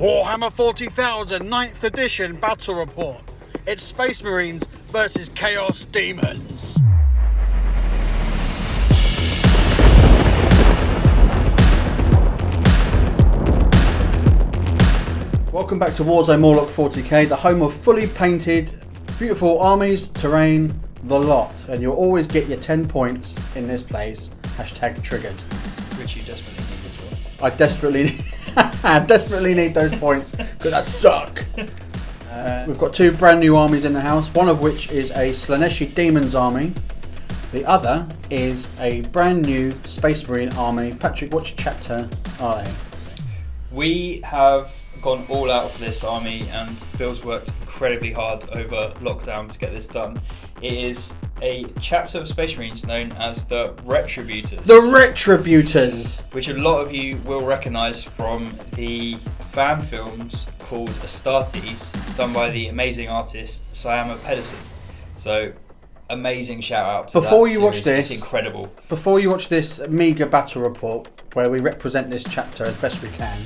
Warhammer 40,000 9th edition battle report. It's Space Marines versus Chaos Daemons. Welcome back to Warzone Warlock 40k, the home of fully painted, beautiful armies, terrain, the lot. And you'll always get your 10 points in this place. Hashtag triggered. Which you desperately need for. I desperately need those points because I suck. We've got two brand new armies in the house, one of which is a Slaanesh Demons army. The other is a brand new Space Marine army. Patrick, which chapter are they? We have gone all out for this army, and Bill's worked incredibly hard over lockdown to get this done. It is a chapter of Space Marines known as the Retributors. The Retributors! Which a lot of you will recognise from the fan films called Astartes, done by the amazing artist Syama Pedersen. So, amazing shout out to before that you series. Watch this, it's incredible. Before you watch this meagre battle report, where we represent this chapter as best we can,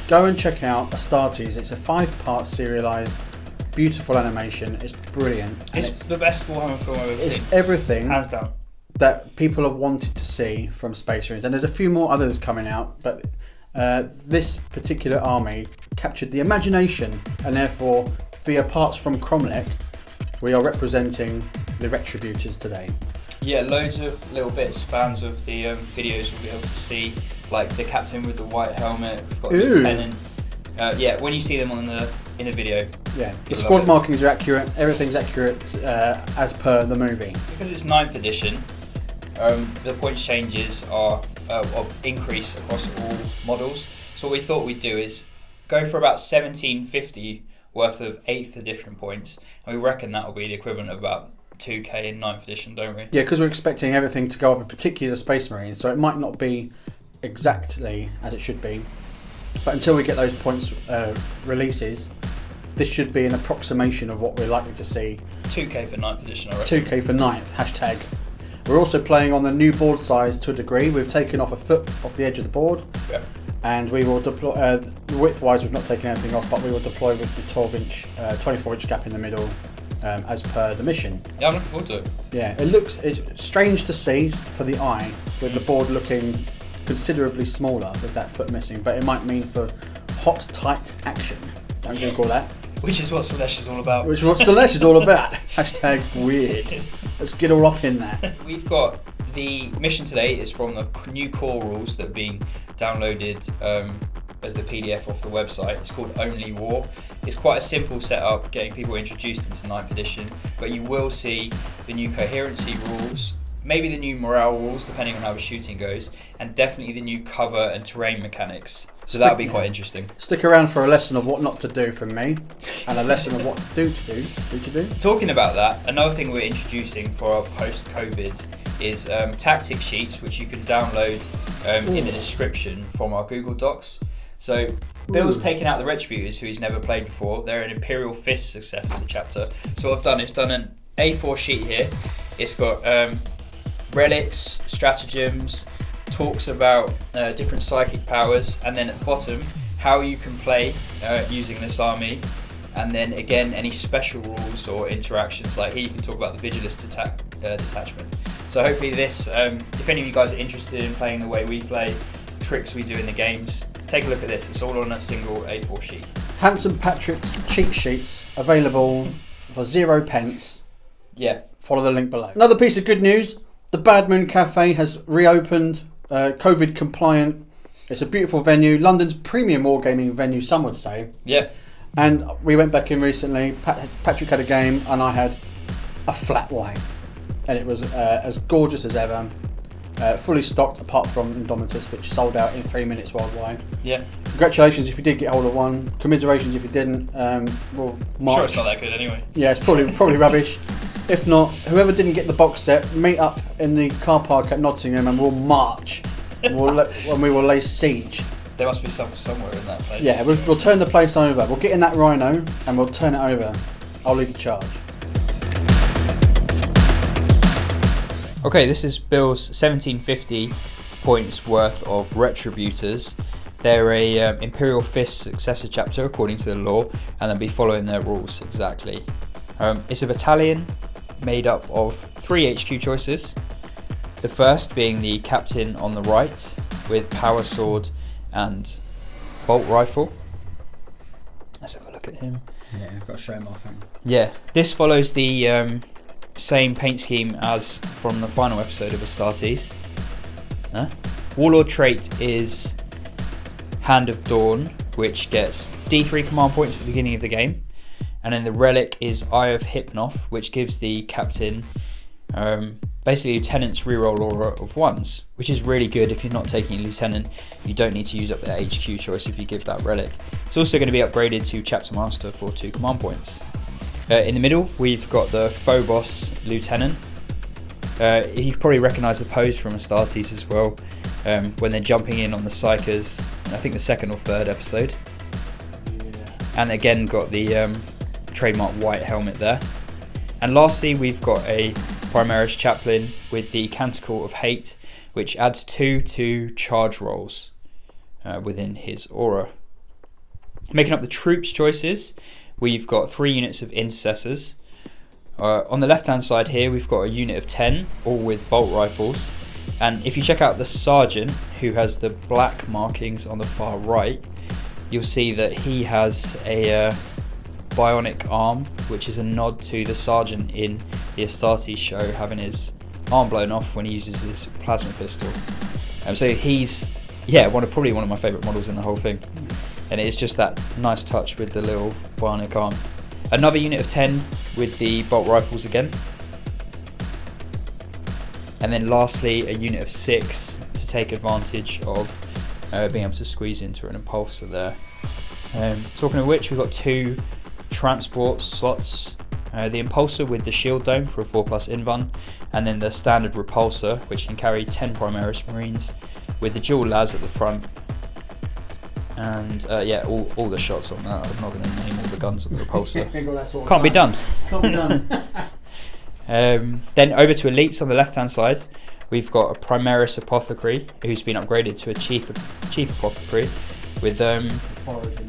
go and check out Astartes. It's a 5-part serialised, beautiful animation. It's brilliant. It's the best Warhammer film I've ever seen. It's everything, hands down, that people have wanted to see from Space Marines. And there's a few more others coming out, but this particular army captured the imagination, and therefore, via parts from Cromlech, we are representing the Retributors today. Yeah, loads of little bits. Fans of the videos will be able to see, like the captain with the white helmet. We've got the lieutenant. Yeah, when you see them in the video. Yeah, the squad markings are accurate. Everything's accurate as per the movie. Because it's 9th edition, the points changes are increase across all models. So what we thought we'd do is go for about 1750 worth of 8th edition points, and we reckon that will be the equivalent of about 2k in 9th edition, don't we? Yeah, because we're expecting everything to go up, in particular Space Marines, so it might not be exactly as it should be. But until we get those points releases, this should be an approximation of what we're likely to see. 2k for 9th edition, I reckon. 2k for 9th, hashtag. We're also playing on the new board size to a degree. We've taken off a foot off the edge of the board. Yeah. And we will deploy, width-wise we've not taken anything off, but we will deploy with the 12-inch, 24-inch gap in the middle as per the mission. Yeah, I'm looking forward to it. Yeah, it's strange to see for the eye, with the board looking considerably smaller with that foot missing, but it might mean for hot, tight action. Don't Google that. Which is what Slaanesh is all about. Which is what Slaanesh is all about. Hashtag weird. Let's get all up in there. We've got the mission today is from the new core rules that have been downloaded as the PDF off the website. It's called Only War. It's quite a simple setup, getting people introduced into 9th edition, but you will see the new coherency rules, maybe the new morale rules depending on how the shooting goes, and definitely the new cover and terrain mechanics. So that'll be quite interesting. Stick around for a lesson of what not to do from me, and a lesson of what to do. Talking about that, another thing we're introducing for our post-COVID is tactic sheets, which you can download in the description from our Google Docs. So Bill's taken out the Retributors, who he's never played before. They're an Imperial Fist successor chapter. So what I've done is done an A4 sheet here. It's got relics, stratagems, talks about different psychic powers, and then at the bottom how you can play using this army, and then again any special rules or interactions. Like here you can talk about the Vigilist detachment. So hopefully this, if any of you guys are interested in playing the way we play, tricks we do in the games, take a look at this. It's all on a single A4 sheet. Handsome Patrick's cheat sheets available for 0 pence. Yeah. Follow the link below. Another piece of good news: the Bad Moon Cafe has reopened. COVID compliant. It's a beautiful venue, London's premium wargaming venue, some would say. Yeah. And we went back in recently. Patrick had a game and I had a flat white, and it was as gorgeous as ever. Fully stocked apart from Indomitus, which sold out in 3 minutes worldwide. Yeah. Congratulations if you did get hold of one. Commiserations if you didn't. We'll march. Sure, it's not that good anyway. Yeah, it's probably rubbish. If not, whoever didn't get the box set, meet up in the car park at Nottingham and we'll march. And we will lay siege. There must be somewhere in that place. Yeah, we'll turn the place over. We'll get in that Rhino and we'll turn it over. I'll lead the charge. Okay, this is Bill's 1750 points worth of Retributors. They're a Imperial Fist successor chapter according to the lore, and they'll be following their rules exactly. It's a battalion made up of 3 HQ choices. The first being the captain on the right with power sword and bolt rifle. Let's have a look at him. Yeah, I've got to show him off. Yeah, this follows the same paint scheme as from the final episode of Astartes. Warlord trait is Hand of Dawn, which gets D3 command points at the beginning of the game. And then the relic is Eye of Hypnoth, which gives the captain basically lieutenant's reroll aura of 1s, which is really good if you're not taking a lieutenant. You don't need to use up the HQ choice if you give that relic. It's also going to be upgraded to chapter master for 2 command points. In the middle, we've got the Phobos lieutenant. You can probably recognise the pose from Astartes as well, when they're jumping in on the Psychers, I think the 2nd or 3rd episode. Yeah. And again got the trademark white helmet there. And lastly, we've got a Primaris chaplain with the Canticle of Hate, which adds 2 to charge rolls within his aura. Making up the troops choices, we've got 3 units of intercessors. On the left hand side here, we've got a unit of 10, all with bolt rifles. And if you check out the sergeant, who has the black markings on the far right, you'll see that he has a bionic arm, which is a nod to the sergeant in the Astartes show having his arm blown off when he uses his plasma pistol. So he's probably one of my favourite models in the whole thing, and it's just that nice touch with the little bionic arm. Another unit of 10 with the bolt rifles again, and then lastly a unit of 6 to take advantage of being able to squeeze into an impulsor there. Talking of which, we've got 2 transport slots, the impulsor with the shield dome for a 4+ invuln, and then the standard repulsor, which can carry 10 Primaris Marines with the dual las at the front. And all the shots on that. I'm not going to name all the guns on the repulsor. Can't be done. Then over to elites on the left hand side, we've got a Primaris Apothecary who's been upgraded to a chief apothecary with Origin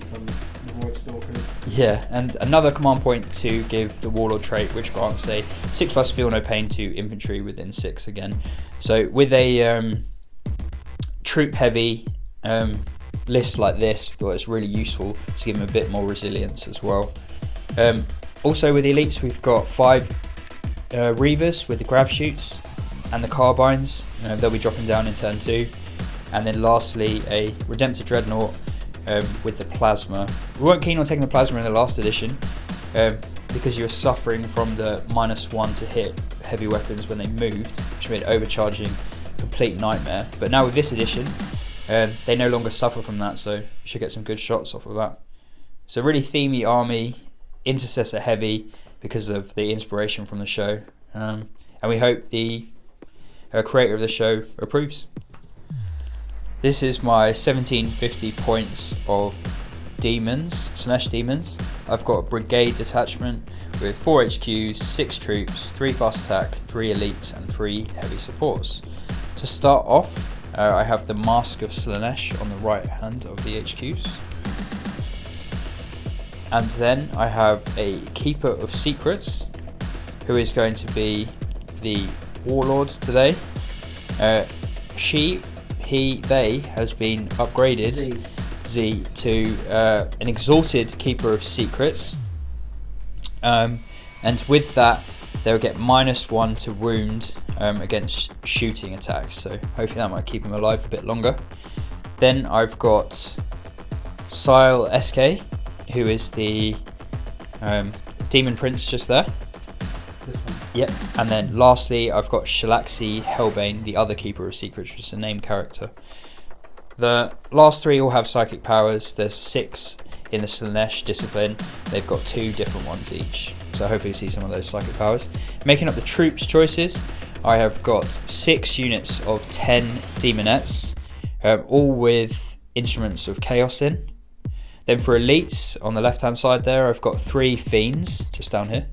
from the Void Stalkers. Yeah, and another command point to give the Warlord trait, which grants a 6+ feel no pain to infantry within 6 again. So with a troop heavy list like this, I thought it's really useful to give them a bit more resilience as well. Also with the elites, we've got 5 Reavers with the grav shoots and the carbines. They'll be dropping down in turn 2. And then lastly, a Redemptor Dreadnought with the plasma. We weren't keen on taking the plasma in the last edition because you were suffering from the -1 to hit heavy weapons when they moved, which made overcharging a complete nightmare. But now with this edition, they no longer suffer from that, so you should get some good shots off of that. So really themey army, intercessor heavy because of the inspiration from the show, and we hope the creator of the show approves. This is my 1750 points of Demons, Slaanesh Demons. I've got a brigade detachment with 4 HQs, 6 troops, 3 fast attack, 3 elites and 3 heavy supports. To start off, I have the Mask of Slaanesh on the right hand of the HQs. And then I have a Keeper of Secrets, who is going to be the Warlord today. They has been upgraded, Z to an Exalted Keeper of Secrets. And with that, they'll get -1 to wound against shooting attacks, so hopefully that might keep him alive a bit longer. Then I've got Sile SK, who is the Demon Prince just there. This one. Yep. And then lastly, I've got Shalaxi Hellbane, the other Keeper of Secrets, which is a named character. The last 3 all have psychic powers. There's 6 in the Slaanesh discipline. They've got 2 different ones each, so hopefully you see some of those psychic powers. Making up the troops choices, I have got 6 units of 10 Demonettes, all with instruments of chaos in. Then for elites, on the left hand side there, I've got 3 Fiends, just down here.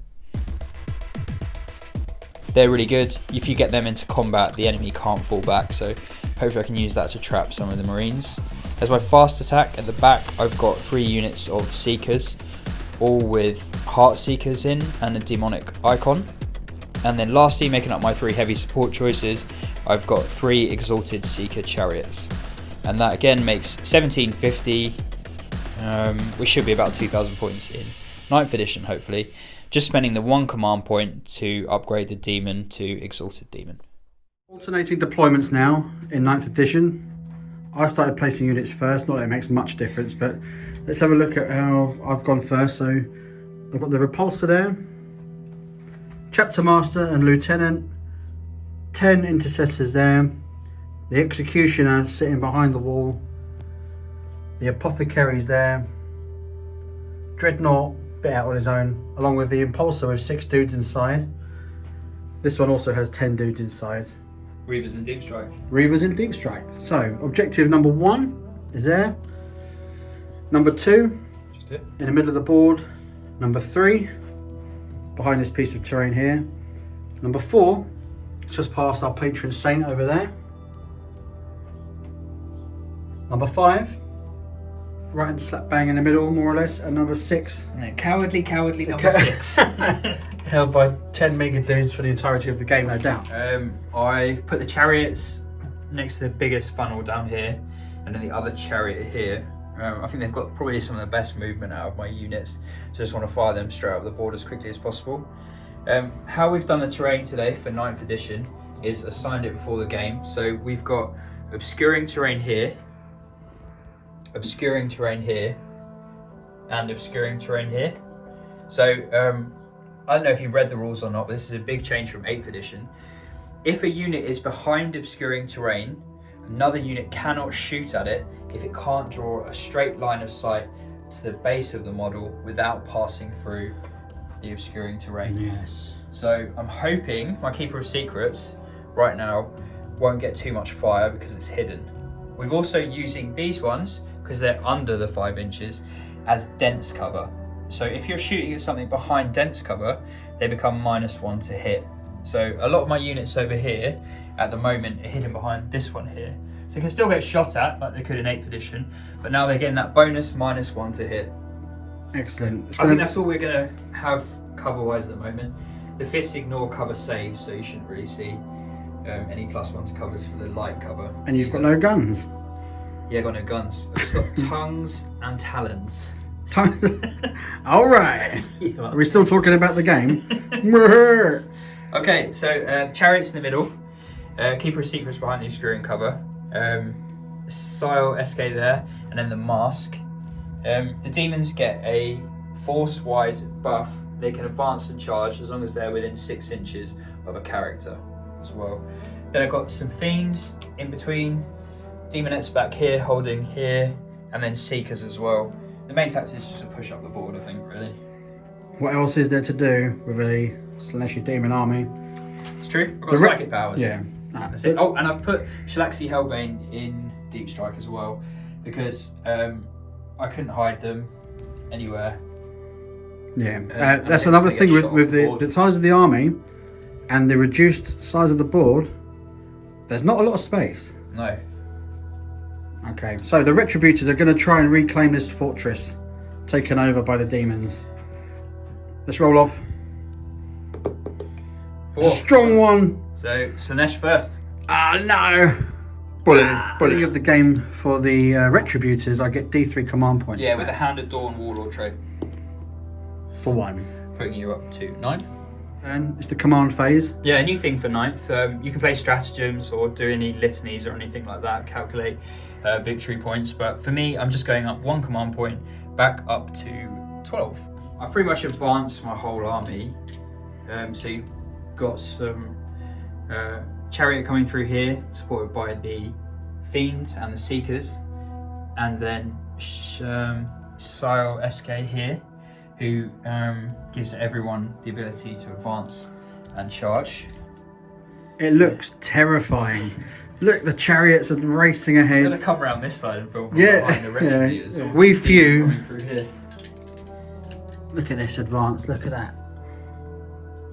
They're really good. If you get them into combat, the enemy can't fall back, so hopefully I can use that to trap some of the Marines. As my fast attack at the back, I've got 3 units of Seekers, all with Heart Seekers in and a demonic icon. And then lastly, making up my 3 heavy support choices, I've got 3 Exalted Seeker Chariots. And that again makes 1750, which should be about 2,000 points in 9th edition, hopefully. Just spending the 1 command point to upgrade the Demon to Exalted Demon. Alternating deployments now in 9th edition. I started placing units first, not that it makes much difference, but let's have a look at how I've gone first. So I've got the Repulsor there, Chapter Master and Lieutenant, 10 Intercessors there, the Executioner sitting behind the wall, the Apothecaries there, Dreadnought bit out on his own, along with the Impulsor with 6 dudes inside. This one also has 10 dudes inside. Reavers in Deep Strike. Reavers in Deep Strike. So, objective number 1 is there. Number 2, Just it. in the middle of the board. Number 3, behind this piece of terrain here. Number 4, it's just past our patron saint over there. Number 5, right and slap bang in the middle, more or less. And number 6, And then cowardly number 6. held by 10 mega dudes for the entirety of the game, no doubt. I've put the chariots next to the biggest funnel down here, and then the other chariot here. I think they've got probably some of the best movement out of my units, so I just want to fire them straight up the board as quickly as possible. How we've done the terrain today for 9th edition is assigned it before the game. So we've got obscuring terrain here, obscuring terrain here, and obscuring terrain here. So I don't know if you read the rules or not, but this is a big change from 8th edition. If a unit is behind obscuring terrain, another unit cannot shoot at it if it can't draw a straight line of sight to the base of the model without passing through the obscuring terrain. Yes. So I'm hoping my Keeper of Secrets right now won't get too much fire because it's hidden. We're also using these ones, because they're under the 5 inches, as dense cover. So if you're shooting at something behind dense cover, they become -1 to hit. So a lot of my units over here at the moment are hidden behind this one here. So they can still get shot at like they could in 8th edition, but now they're getting that bonus -1 to hit. Excellent. I think that's all we're going to have cover-wise at the moment. The fists ignore cover saves, so you shouldn't really see any +1 to covers for the light cover. And you've got no guns. Yeah, I've got no guns. I've just got tongues and talons. All right. Yeah. Are we still talking about the game? Okay, so the chariots in the middle, Keeper of Secrets behind the obscuring cover, Sile SK there, and then the mask. The demons get a force-wide buff. They can advance and charge as long as they're within 6 inches of a character as well. Then I've got some fiends in between, demonettes back here, holding here, and then seekers as well. The main tactic is just to push up the board, I think, really. What else is there to do with a Slaanesh demon army? It's true. I've got psychic powers. Yeah. That's it. Oh, and I've put Shalaxi Hellbane in Deep Strike as well, because I couldn't hide them anywhere. Yeah. That's another thing with the size of the army and the reduced size of the board. There's not a lot of space. No. Okay, so the Retributors are going to try and reclaim this fortress taken over by the demons. Let's roll off. 4. It's a strong one. So Slaanesh first. Ah, no. Bully of the game for the Retributors, I get D3 command points. Yeah, with the Hand of Dawn Warlord trait. For 1. Putting you up to 9th. And it's the command phase. Yeah, a new thing for 9th. You can play stratagems or do any litanies or anything like that, calculate victory points. But for me, I'm just going up 1 command point, back up to 12. I've pretty much advanced my whole army. So you've got some chariot coming through here, supported by the fiends and the seekers. And then Sile SK here, who gives everyone the ability to advance and charge. It looks terrifying. Look, the chariots are racing ahead. I'm going to come around this side and film from Yeah, behind the Retributors. yeah. We few. Coming through here. Look at this advance, look at that.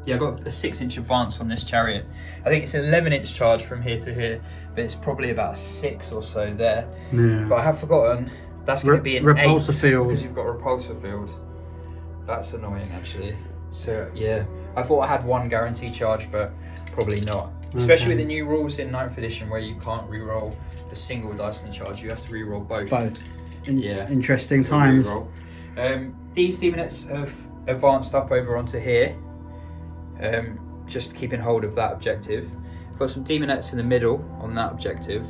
Yeah, I've got a 6-inch advance on this chariot. I think it's an 11-inch charge from here to here, but it's probably about 6 or so there. Yeah. But I have forgotten, that's going to be an repulsor 8 field. because you've got a repulsor field. That's annoying, actually. So, yeah. I thought I had 1 guaranteed charge, but probably not. Especially with the new rules in 9th edition where you can't reroll a single dice in charge, you have to reroll both. Yeah. Interesting times. These demonettes have advanced up over onto here, just keeping hold of that objective. I've got some demonettes in the middle on that objective,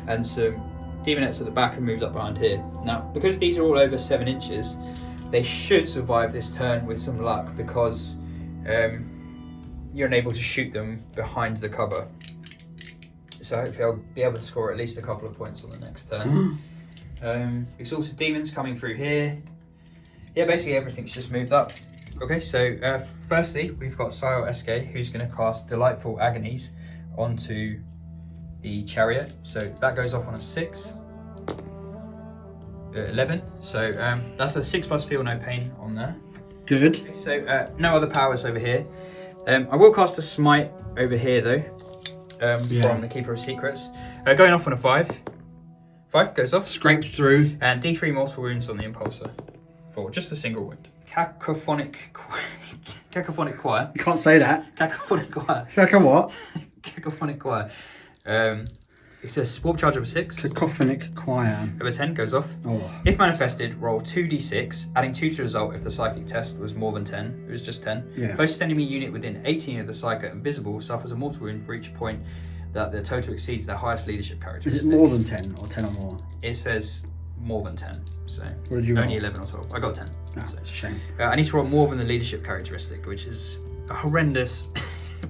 and some demonettes at the back have moved up behind here. Now, because these are all over 7 inches, they should survive this turn with some luck because you're unable to shoot them behind the cover. So hopefully I'll be able to score at least a couple of points on the next turn. Exhausted demons coming through here. Yeah, basically everything's just moved up. Okay, so firstly we've got Sile SK who's going to cast Delightful Agonies onto the chariot. So that goes off on a 6. 11. So that's a 6+ feel no pain on there. Good. Okay, so no other powers over here. I will cast a smite over here though, from the Keeper of Secrets. Going off on a 5. 5 goes off. Scrapes through. And D3 mortal wounds on the Impulsor for just a single wound. Cacophonic choir. You can't say that. Cacophonic choir. What? Cacophonic choir. It's a warp charge of a 6. Cacophonic choir. Over 10 goes off. Oh. If manifested, roll 2d6, adding 2 to the result if the psychic test was more than 10. It was just 10. Yeah. Closest enemy unit within 18 of the psychic and visible suffers a mortal wound for each point that the total exceeds their highest leadership characteristic. Is it more than 10 or 10 or more? It says more than 10. So what did you only roll? 11 or 12. I got 10. No, So it's a shame. I need to roll more than the leadership characteristic, which is a horrendous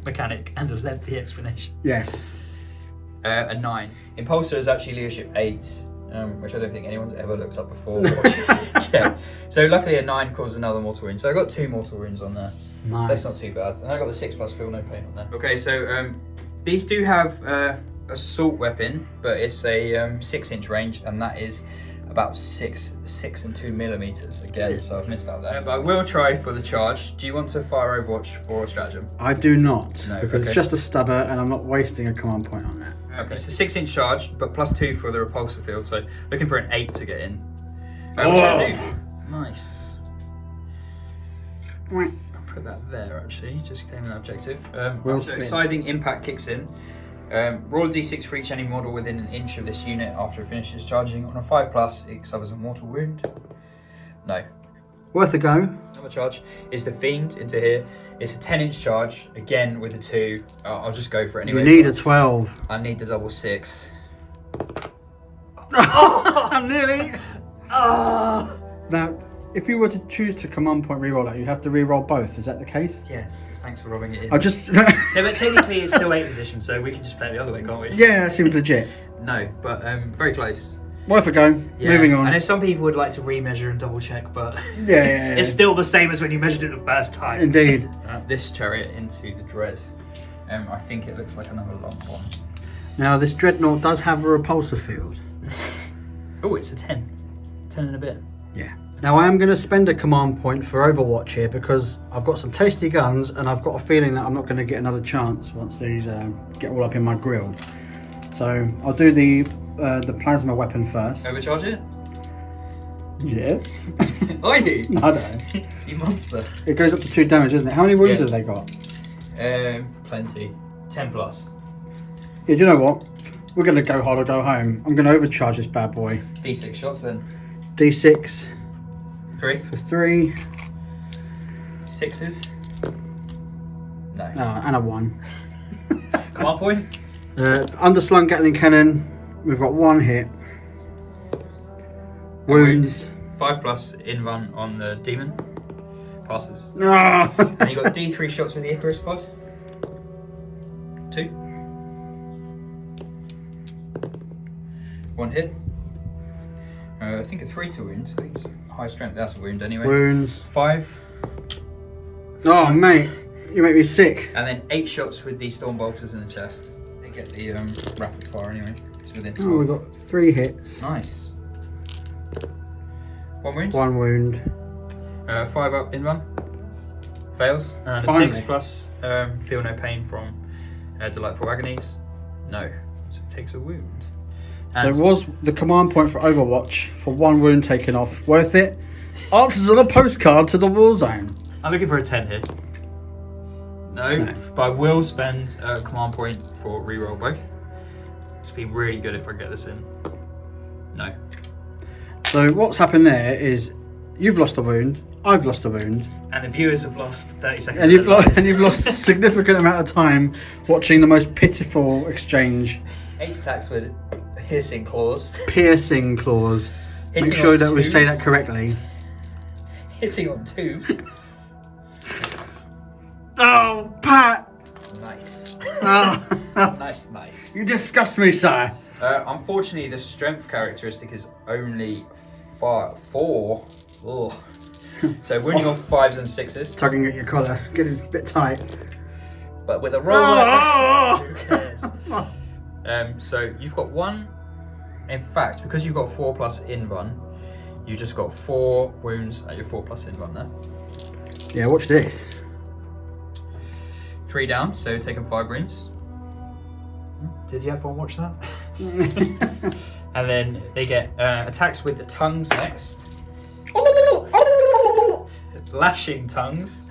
mechanic and a lengthy explanation. Yes. A 9. Impulsor is actually leadership 8, which I don't think anyone's ever looked up before. Yeah. So luckily a 9 caused another mortal wound. So I got 2 mortal wounds on there. Nice. That's not too bad. And I got the 6+ feel no pain on there. Okay, so these do have assault weapon, but it's a 6-inch range, and that is about 6 and 2 millimeters again. So I've missed out there. But I will try for the charge. Do you want to fire Overwatch for a stratagem? I do not, No, because okay. it's just a stubber and I'm not wasting a command point on that. Okay, it's a 6-inch charge, but +2 for the repulsor field. So looking for an 8 to get in. What should I do? Nice. I'll put that there actually, just claim an objective. Will So spin. Scything Impact kicks in. Roll a d6 for each enemy model within an inch of this unit after it finishes charging. On a 5+, it suffers a mortal wound. No. Worth a go. Another charge is the Fiend into here. It's a 10-inch charge, again with a 2. I'll just go for it anyway. You need a 12. I need the double 6. I'm nearly. Now, if you were to choose to command point reroll that, you'd have to reroll both. Is that the case? Yes, thanks for rubbing it in. I'll just. No, but technically it's still 8th edition, so we can just play it the other way, can't we? Yeah, that seems legit. No, but very close. Worth a go. Yeah. Moving on. I know some people would like to remeasure and double check, but Yeah. it's still the same as when you measured it the first time. Indeed. This chariot into the Dread. I think it looks like another lump one. Now, this dreadnought does have a repulsor field. Oh, it's a 10. 10 and a bit. Yeah. Now, I am going to spend a command point for Overwatch here because I've got some tasty guns and I've got a feeling that I'm not going to get another chance once these get all up in my grill. So I'll do the plasma weapon first. Overcharge it? Yeah. Are you? I don't know. You monster. It goes up to 2 damage, doesn't it? How many wounds Yeah. have they got? Plenty. 10+. Yeah, do you know what? We're going to go hard or go home. I'm going to overcharge this bad boy. D6 shots then. D6 3. for 3. 6s. No. And a 1. Command point. Underslung Gatling Cannon. We've got 1 hit. Wounds. 5+ in run on the demon. Passes. Ah! And you got D3 shots with the Icarus pod. 2. 1 hit. I think a 3 to wound. I think it's high strength. That's a wound anyway. Wounds. 5. Oh, mate. You make me sick. And then 8 shots with the storm bolters in the chest. They get the rapid fire anyway. It's within 12. Oh, we've got 3 hits. Nice. 1 wound. 1 wound. 5 up in run. Fails. And a Finally. 6 plus feel no pain from delightful agonies. No. So it takes a wound. So And was the command point for Overwatch for 1 wound taken off worth it? Answers on a postcard to the Warzone. I'm looking for a 10 here. no, but I will spend a command point for reroll both. It's be really good if I get this in. No. So what's happened there is you've lost a wound, I've lost a wound, And the viewers have lost 30 seconds. and of their lives. you've lost a significant amount of time watching the most pitiful exchange. 8 attacks with hissing claws. Piercing claws. Make Hitting sure on that we say twos. that correctly. Hitting on 2s. Oh, Pat! Nice. Oh, Nice. you disgust me, sir. Unfortunately, the strength characteristic is only 4. Ugh. So wounding on 5s and 6s, Tugging at your collar, getting a bit tight. but with a roll like Oh! who cares? So you've got 1. In fact, because you've got 4 plus in run, you just got 4 wounds at your 4 plus in run there. Yeah, watch this. 3 down, so taking 5 wounds. Did you everyone watch that? And then they get attacks with the tongues next. Lashing tongues.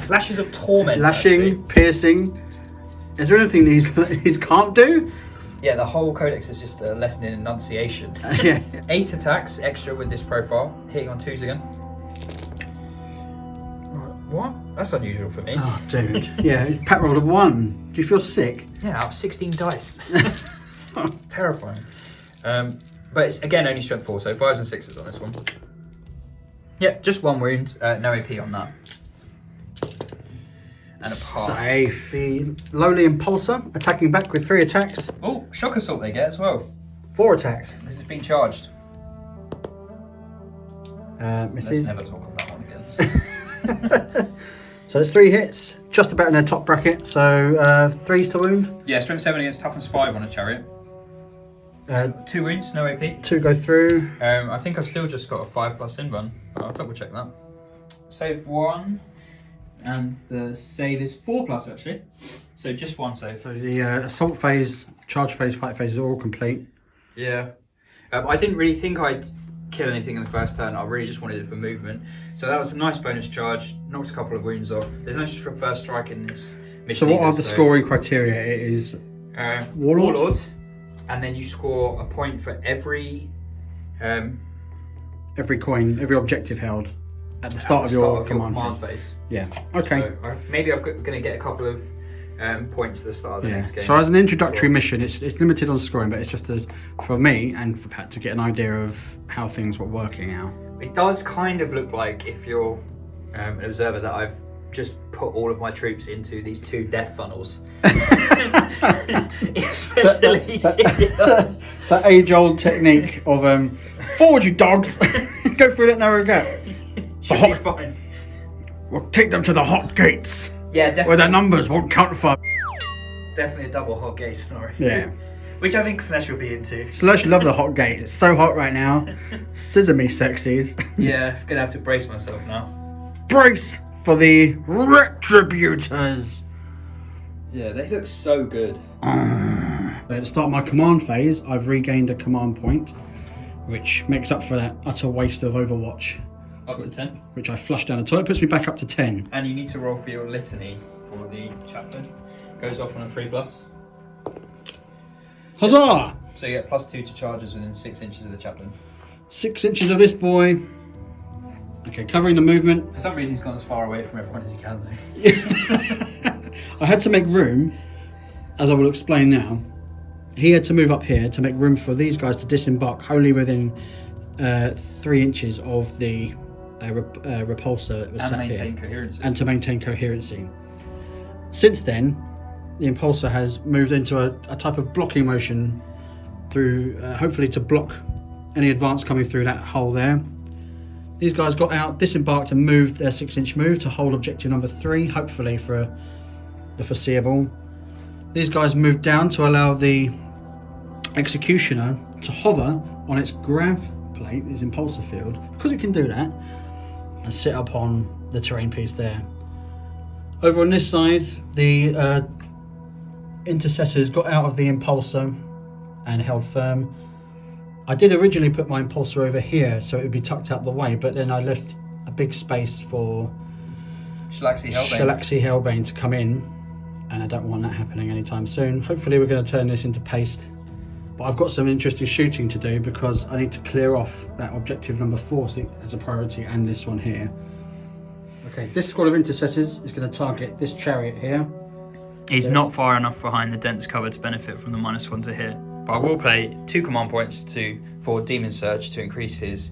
Lashes of torment. Lashing, actually. piercing. Is there anything he's can't do? Yeah, the whole codex is just a lesson in enunciation. Yeah. 8 attacks extra with this profile, hitting on 2s again. What? That's unusual for me. Oh, dude. Yeah, Pat rolled a 1. Do you feel sick? Yeah, out of 16 dice. It's terrifying. But it's again only strength 4, so 5s and 6s on this one. Yep, just 1 wound, no AP on that. And a pass. Safe. Lowly Impulsor, attacking back with 3 attacks. Oh, shock assault they get as well. 4 attacks. This has been charged. Let's Misses. never talk about that one again. So it's 3 hits, just about in their top bracket. So 3s to wound. Yeah, strength 7 against toughness 5 on a chariot. 2 wounds, no AP. 2 go through. I think I've still just got a 5 plus in run. I'll double check that. Save 1, and the save is 4 plus actually. So just 1 save. So the assault phase, charge phase, fight phase are all complete. Yeah. I didn't really think I'd kill anything in the first turn. I really just wanted it for movement. So that was a nice bonus charge. Knocked a couple of wounds off. There's no first strike in this mission. So what either, are the scoring criteria? It is Warlord, and then you score a point for every coin, every objective held at the start of your command phase. phase. Yeah. Okay. So maybe I'm going to get a couple of points at the start of the next game. So as an introductory mission, it's limited on scoring, but it's just for me and for Pat to get an idea of how things were working out. It does kind of look like, if you're an observer, that I've just put all of my troops into these 2 death funnels. Especially that age-old technique of forward, you dogs, go through that narrow gap. should be fine. We'll take them to the hot gates, Yeah, where definitely. their numbers won't count for. Definitely a double hot gate scenario. Yeah. Which I think Slaanesh will be into. Slush love the hot gate. It's so hot right now. Scissor me, sexies. Yeah, gonna have to brace myself now. Brace for the Retributors. Yeah, they look so good. At the start of my command phase, I've regained a command point, which makes up for that utter waste of Overwatch, Up to 10. which I flushed down the toilet, puts me back up to 10. And you need to roll for your litany for the chaplain. Goes off on a 3 plus. Huzzah! So you get +2 to charges within 6 inches of the chaplain. 6 inches of this boy. Okay, covering the movement. For some reason he's gone as far away from everyone as he can though. I had to make room, as I will explain now. He had to move up here to make room for these guys to disembark wholly within 3 inches of the repulsor that was And sat maintain here. coherency. And to maintain coherency. Since then, the impulsor has moved into a type of blocking motion through, hopefully to block any advance coming through that hole there. These guys got out, disembarked and moved their 6-inch move to hold objective number 3, hopefully for the foreseeable. These guys moved down to allow the executioner to hover on its grav plate, its impulsor field, because it can do that, and sit up on the terrain piece there. Over on this side, the intercessors got out of the impulsor and held firm. I did originally put my impulsor over here so it would be tucked out the way, but then I left a big space for Shalaxi Hellbane to come in, and I don't want that happening anytime soon. Hopefully we're going to turn this into paste, but I've got some interesting shooting to do because I need to clear off that objective number 4 as a priority, and this one here. Okay, this squad of intercessors is going to target this chariot here. He's not far enough behind the dense cover to benefit from the -1 to hit, but I will play 2 command points for Demon Surge to increase his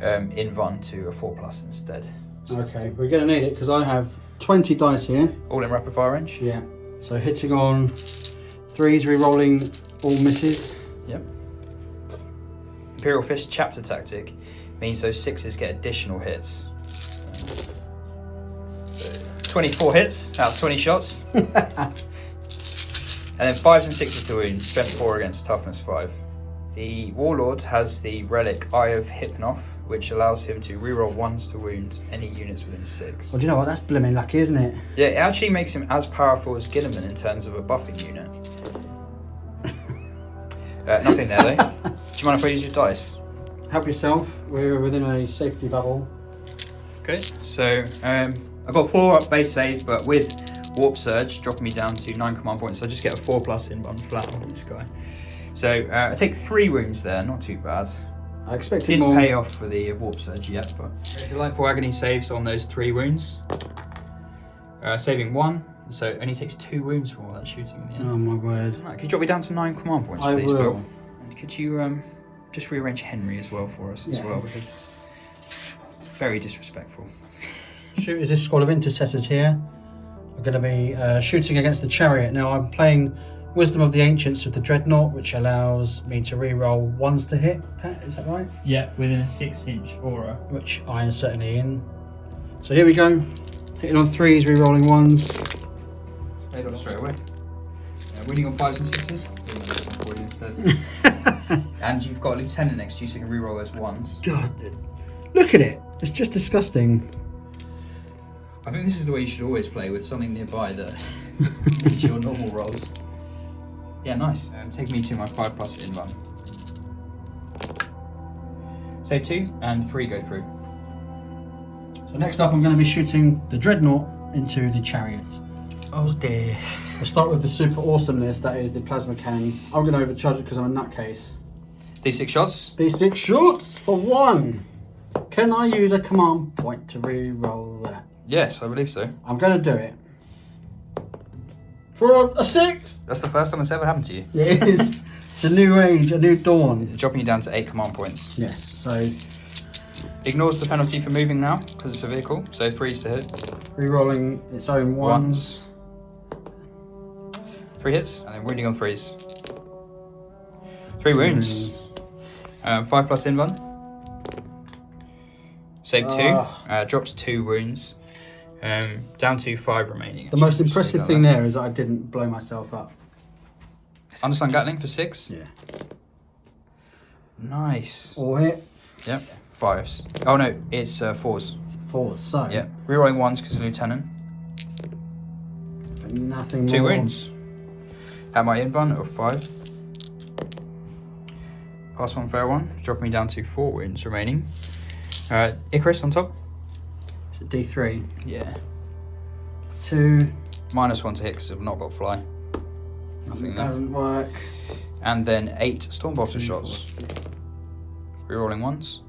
invuln to a 4+ instead. So okay, we're going to need it because I have 20 dice here. all in rapid fire range? Yeah, so hitting on 3s, re-rolling all misses. Yep. Imperial Fist chapter tactic means those 6s get additional hits. So 24 hits out of 20 shots. And then 5s and 6s to wound, spent 4 against toughness 5. The Warlord has the relic Eye of Hypnoth, which allows him to reroll 1s to wound any units within 6. Well, do you know what? That's blimmin' lucky, isn't it? Yeah, it actually makes him as powerful as Gilliman in terms of a buffing unit. Nothing there though. Do you mind if I use your dice? Help yourself. We're within a safety bubble. Okay, so I got 4 up base save, but with Warp Surge dropping me down to 9 command points, so I just get a 4+ invuln flat on this guy. So I take 3 wounds there, not too bad. I expected Didn't more. pay off for the Warp Surge yet, but Delightful Agony saves on those 3 wounds. Saving 1, so it only takes 2 wounds from all that shooting in the end. Oh my word. Right, could you drop me down to 9 command points, I please, will. Bill? And could you just rearrange Henry as well for us as well, because it's very disrespectful. Shoot is this squad of intercessors here. We're going to be shooting against the chariot. Now I'm playing Wisdom of the Ancients with the Dreadnought, which allows me to re-roll 1s to hit. Pat, is that right? Yeah, within a 6-inch aura. Which I am certainly in. So here we go. Hitting on 3s, re-rolling 1s. Paid off straight away. Winning on 5s and 6s. For you instead. And you've got a lieutenant next to you, so you can re-roll those 1s. God, look at it. It's just disgusting. I think this is the way you should always play, with something nearby that is your normal rolls. Yeah, nice. Take me to my 5+ invuln. Save 2 and 3 go through. So next up I'm going to be shooting the Dreadnought into the chariot. Oh dear. We'll start with the super awesomeness, that is the plasma cannon. I'm going to overcharge it because I'm a nutcase. D6 shots. D6 shots for 1. Can I use a command point to re-roll that? Yes, I believe so. I'm going to do it. For a 6! That's the first time it's ever happened to you. It is. It's a new age, a new dawn. Dropping you down to 8 command points. Yes, so Ignores the penalty for moving now, because it's a vehicle, so 3s to hit. re-rolling its own 1s. 3 hits, and then wounding on 3s. 3 wounds. 5+ invuln. Save 2. Drops 2 wounds. Down to 5 remaining. The most impressive thing there is that I didn't blow myself up. Underslung Gatling for 6. Yeah. Nice. All hit. Yep. 5s. Oh no, it's 4s. 4, so. Yeah. Rerolling 1s because of Lieutenant. Nothing more. 2 wounds. At my invuln of 5. Pass 1, fair 1. Dropping me down to 4 wounds remaining. Icarus on top. It's a D3. Yeah. 2. -1 to hit because I've not got fly. Nothing there. Doesn't work. And then 8 Stormbolter shots. Rerolling 1s.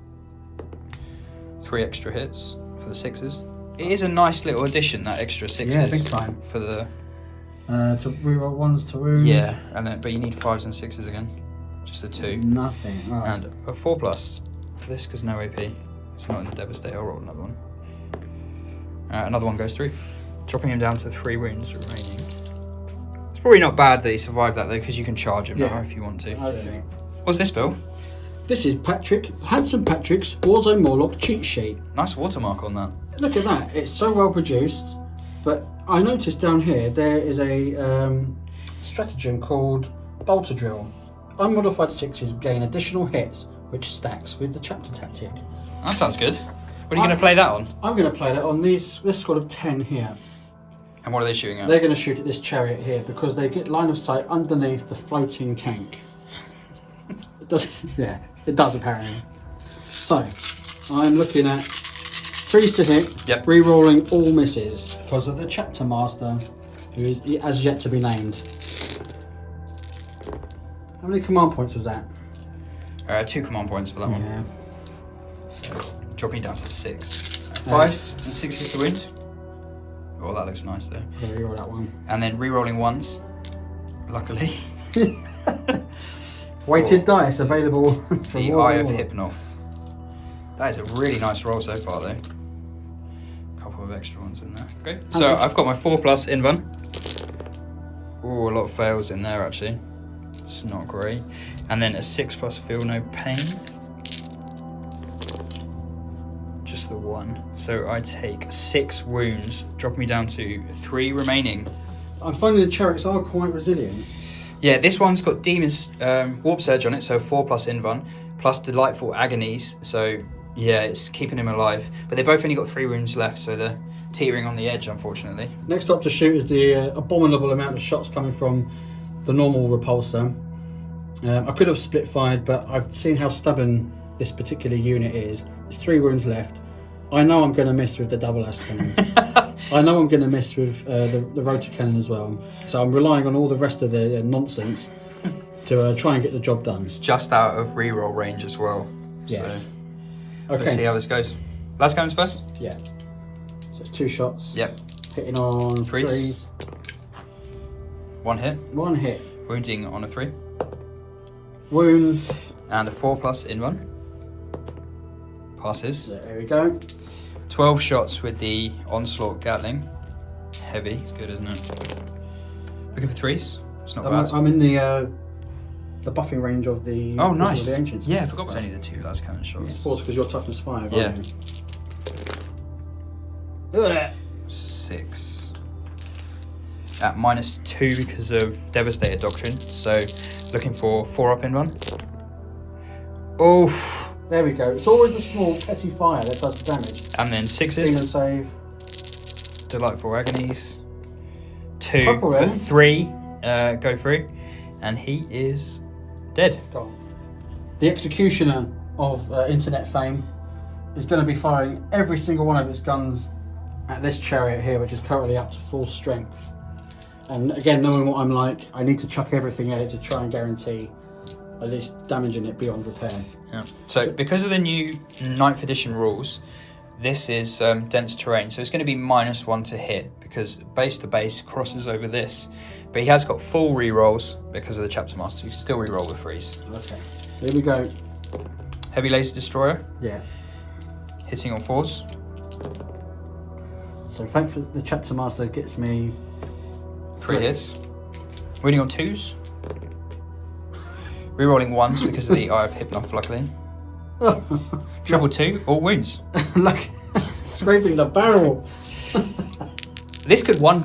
3 extra hits for the 6s. It is a nice little addition, that extra 6s. Yeah, big time. For the... To reroll 1s to wound. Yeah, and then but you need 5s and 6s again. Just a 2. Nothing. Right. And a 4+ for this because no AP. It's not in the Devastate. I'll roll another one. Another one goes through, dropping him down to 3 wounds remaining. It's probably not bad that he survived that though, because you can charge him now if you want to. Okay. What's this, Bill? This is Handsome Patrick's Warzone Morlock cheat sheet. Nice watermark on that. Look at that. It's so well produced. But I noticed down here there is a stratagem called Bolter Drill. Unmodified 6s gain additional hits, which stacks with the chapter tactic. That sounds good. What are you going to play that on? I'm going to play that on this squad of 10 here. And what are they shooting at? They're going to shoot at this chariot here because they get line of sight underneath the floating tank. It does, yeah, it does apparently. So, I'm looking at 3s to hit, Yep. re-rolling all misses because of the chapter master, who is as yet to be named. How many command points was that? 2 command points for that one. Yeah. Dropping down to 6. 5s and 6s to wind. Oh, that looks nice though. I'll re-roll that one. And then re-rolling 1s, luckily. Weighted dice available for The Warzone Eye of Warlock. Hypnoth. That is a really nice roll so far though. A couple of extra ones in there. Okay. So I've got my 4+ in one. Oh, a lot of fails in there actually. It's not great. And then a 6+ feel no pain. Just the 1. So I take 6 wounds, dropping me down to 3 remaining. I'm finding the chariots are quite resilient. Yeah, this one's got Demons Warp Surge on it, so 4+ in one, plus Delightful Agonies, so yeah, it's keeping him alive. But they both only got 3 wounds left, so they're teetering on the edge, unfortunately. Next up to shoot is the abominable amount of shots coming from the normal repulsor. I could have split fired, but I've seen how stubborn this particular unit is. There's 3 wounds left. I know I'm going to miss with the double ass cannons. I know I'm going to miss with the rotor cannon as well. So I'm relying on all the rest of the nonsense to try and get the job done. It's just out of reroll range as well. Yes. So Okay. let's see how this goes. Last cannons first? Yeah. So it's 2 shots. Yep. Hitting on 3s. 3s. 1 hit. 1 hit. Wounding on a 3. Wounds. And a 4+ in one. Passes. Yeah, there we go. 12 shots with the Onslaught Gatling. Heavy. It's good, isn't it? Looking for 3s. It's not bad. I'm in the buffing range of the Oh, nice. of the ancients. Yeah, I forgot it was only the 2 last cannon shots. It's forced because you're toughness 5. Yeah. Aren't you? Ugh. 6. At -2 because of Devastator Doctrine. So looking for 4+ in one. Oh. There we go. It's always the small petty fire that does the damage. And then Demon 6s. save. Delightful Agonies. 2. Couple then. But 3 go through. And he is dead. Gone. The executioner of internet fame is going to be firing every single one of its guns at this chariot here, which is currently up to full strength. And again, knowing what I'm like, I need to chuck everything at it to try and guarantee at least damaging it beyond repair. Yeah. So because of the new 9th edition rules, this is dense terrain, so it's going to be -1 to hit because base to base crosses over this. But he has got full rerolls because of the chapter master, so you can still reroll with 3s. Okay. Here we go. Heavy Laser Destroyer, Yeah. hitting on 4s. So thankfully the chapter master gets me 3 hits. Winning on 2s. Rerolling 1s because of the Eye of Hypnoth, luckily. Triple 2, all wounds. like scraping the barrel. This could one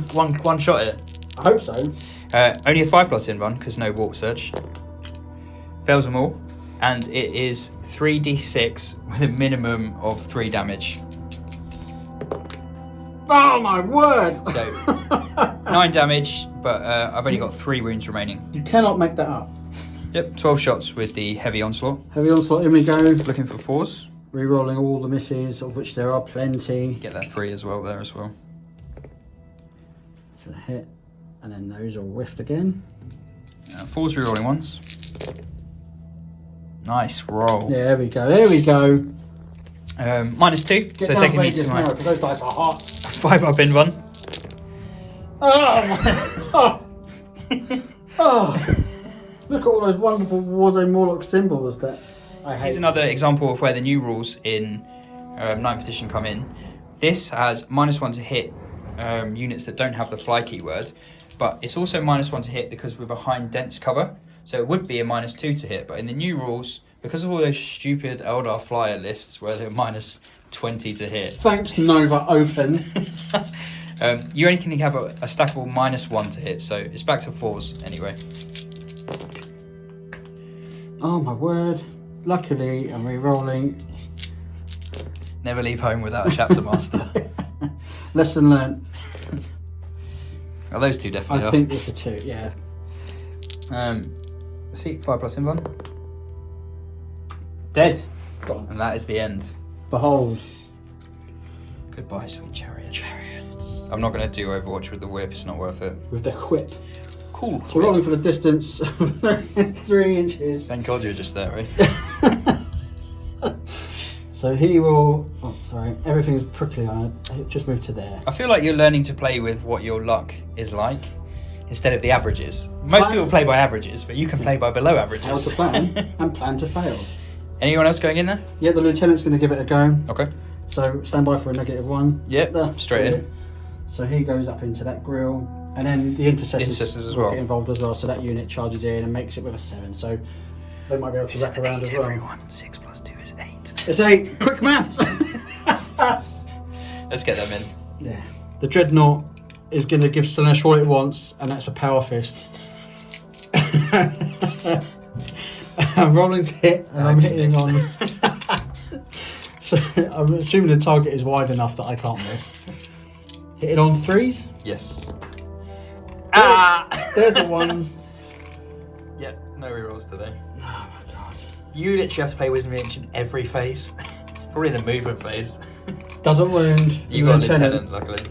shot it. I hope so. Only a 5+ in one because no Warp Surge. Fails them all. And it is 3d6 with a minimum of 3 damage. Oh my word! So 9 damage, but I've only got 3 wounds remaining. You cannot make that up. Yep, 12 shots with the Heavy Onslaught. Heavy onslaught, in we go. Looking for 4s. Rerolling all the misses, of which there are plenty. Get that 3 as well there as well. So hit, and then those are whiffed again. 4s rerolling 1s. Nice roll. Yeah, there we go, there we go. -2, Get so down taking me Vegas to now, my because those dice are hot. 5+ in one. Oh my... oh. Look at all those wonderful Warzone Morlock symbols that I hate. Here's another example of where the new rules in 9th edition come in. This has -1 to hit units that don't have the fly keyword, but it's also -1 to hit because we're behind dense cover. So it would be a -2 to hit, but in the new rules, because of all those stupid Eldar flyer lists where they're -20 to hit, Thanks, Nova Open. you only can have a stackable -1 to hit, so it's back to 4s anyway. Oh my word. Luckily, I'm re-rolling. Never leave home without a chapter master. Lesson learned. Oh, those two definitely I are. think it's a 2, yeah. See, 5+ invuln. Dead. Gone. And that is the end. Behold. Goodbye, sweet chariot. I'm not going to do Overwatch with the whip, it's not worth it. With the whip. Cool. So we're rolling for the distance, 3 inches. Thank God you're just there, right? So he will, oh sorry, everything's prickly on it. Just move to there. I feel like you're learning to play with what your luck is like instead of the averages. Most people play by averages, but you can play by below averages. How to plan and plan to fail. Anyone else going in there? Yeah, the lieutenant's going to give it a go. Okay. So stand by for a -1. Yep, straight in. So he goes up into that grill, and then the intercessors As will well. get involved as well. So that unit charges in and makes it with a 7. So they might be able to wrap around as well. Everyone. 6 + 2 is 8. It's 8. Quick maths. Let's get them in. Yeah. The Dreadnought is going to give Slaanesh all it wants, and that's a power fist. I'm rolling to hit, and I'm hitting on. So I'm assuming the target is wide enough that I can't miss. Hitting on 3s. Yes. There's the ones. Yep, no rerolls today. Oh my god. You literally have to play Wisdom of the Ancient every phase. Probably the movement phase. Doesn't wound. You got Lieutenant, luckily.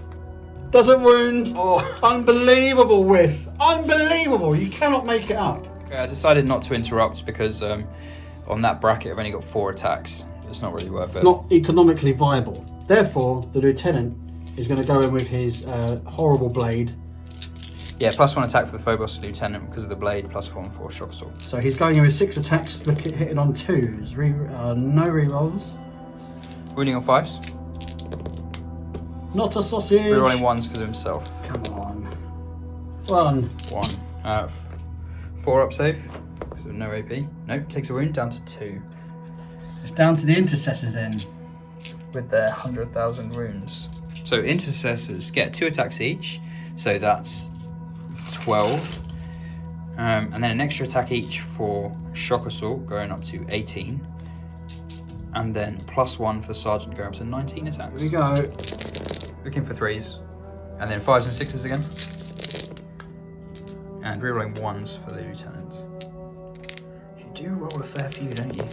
Doesn't wound. Oh. Unbelievable whiff. Unbelievable. You cannot make it up. I decided not to interrupt because on that bracket I've only got 4 attacks. It's not really worth it. Not economically viable. Therefore, the Lieutenant is going to go in with his horrible blade. Yeah, +1 attack for the Phobos Lieutenant because of the blade, +1 for Shock Assault. So he's going in with 6 attacks, hitting on 2s. No rerolls. Wounding on 5s. Not a sausage. Rerolling 1s because of himself. Come on. 1. 1. 4 up save because of no AP. Nope, takes a wound down to 2. It's down to the intercessors then. With their 100,000 wounds. So intercessors get 2 attacks each, so that's 12. And then an extra attack each for Shock Assault, going up to 18. And then +1 for Sergeant, going up to 19 attacks. Here we go. Looking for 3s. And then 5s and 6s again. And rerolling 1s for the Lieutenant. You do roll a fair few, don't you?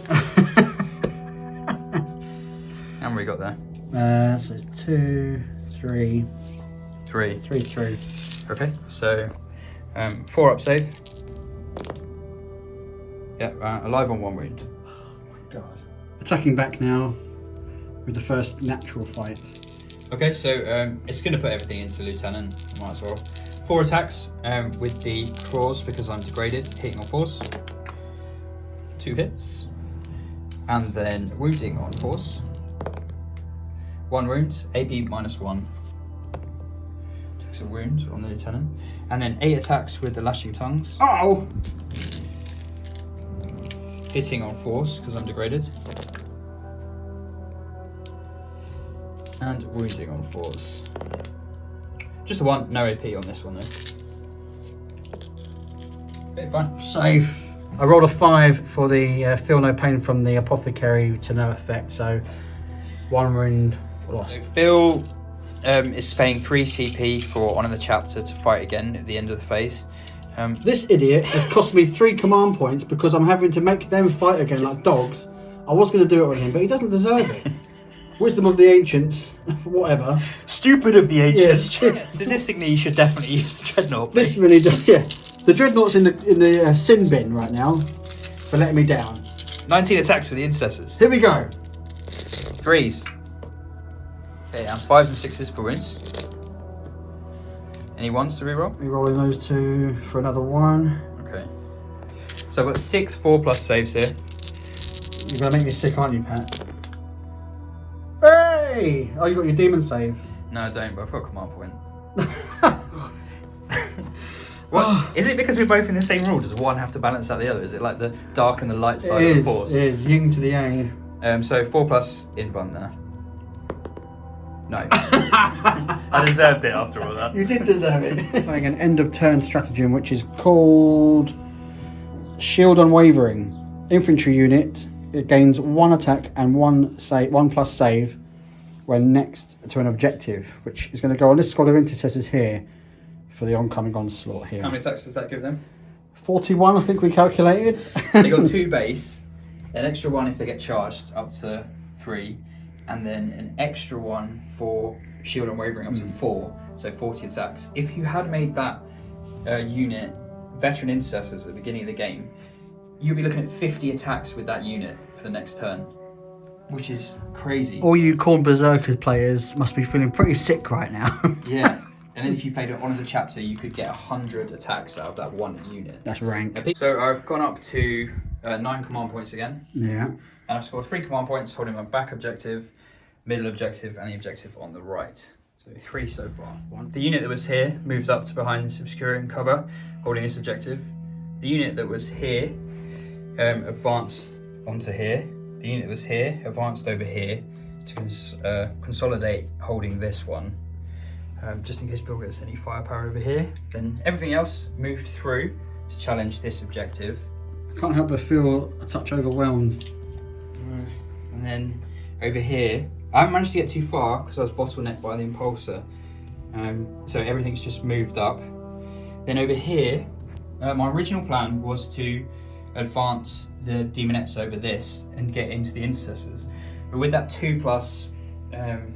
And we got there. So it's 2, 3. 3. 3 through. Okay, so 4 up save. Yeah, alive on 1 wound. God. Attacking back now with the first natural fight. Okay, so it's going to put everything into Lieutenant, might as well. 4 attacks with the claws because I'm degraded, hitting on 4s. 2 hits. And then wounding on 4s. 1 wound, AP -1. Takes a wound on the Lieutenant. And then 8 attacks with the Lashing Tongues. Oh! Hitting on 4s because I'm degraded. And wounding on 4s. Just a 1, no AP on this one though. Okay, fine. Safe. I rolled a 5 for the feel no pain from the apothecary to no effect, so 1 wound lost. Bill is paying 3 CP for Honour the Chapter to fight again at the end of the phase. This idiot has cost me 3 command points because I'm having to make them fight again like dogs. I was going to do it with him, but he doesn't deserve it. Wisdom of the Ancients, whatever. Stupid of the Ancients. Yes. Statistically, you should definitely use the Dreadnought. This really does, yeah. The Dreadnought's in the sin bin right now for letting me down. 19 attacks for the Intercessors. Here we go. 3s. Okay, and 5s and 6s for wounds. Any 1s to reroll? Rerolling those 2 for another 1. Okay. So I've got 6 4+ saves here. You're going to make me sick, aren't you, Pat? Hey! Oh, you got your demon save. No, I don't, but I've got a command point. What? Is it because we're both in the same rule? Does one have to balance out the other? Is it like the dark and the light side of the force? It is, yin to the yang. So 4+ invuln there. No. I deserved it after all that. You did deserve it. Playing an end of turn stratagem, which is called Shield Unwavering. Infantry unit. It gains 1 attack and 1+ save when next to an objective, which is going to go on this squad of intercessors here for the oncoming onslaught here. How many attacks does that give them? 41, I think we calculated. They got 2 base, an extra 1 if they get charged up to 3, and then an extra 1 for shield and wavering up to 4, so 40 attacks. If you had made that unit veteran intercessors at the beginning of the game, you'd be looking at 50 attacks with that unit for the next turn, which is crazy. All you Khorne Berserker players must be feeling pretty sick right now. Yeah. And then if you played it on the chapter, you could get 100 attacks out of that one unit. That's rank. So I've gone up to 9 command points again. Yeah. And I've scored 3 command points, holding my back objective, middle objective, and the objective on the right. So 3 so far. The unit that was here moves up to behind this obscuring cover, holding this objective. The unit that was here advanced onto here. The unit that was here advanced over here to consolidate holding this one. Just in case Bill gets any firepower over here. Then everything else moved through to challenge this objective. I can't help but feel a touch overwhelmed. And then over here, I haven't managed to get too far because I was bottlenecked by the impulsor. So everything's just moved up. Then over here, my original plan was to advance the demonettes over this and get into the intercessors. But with that 2+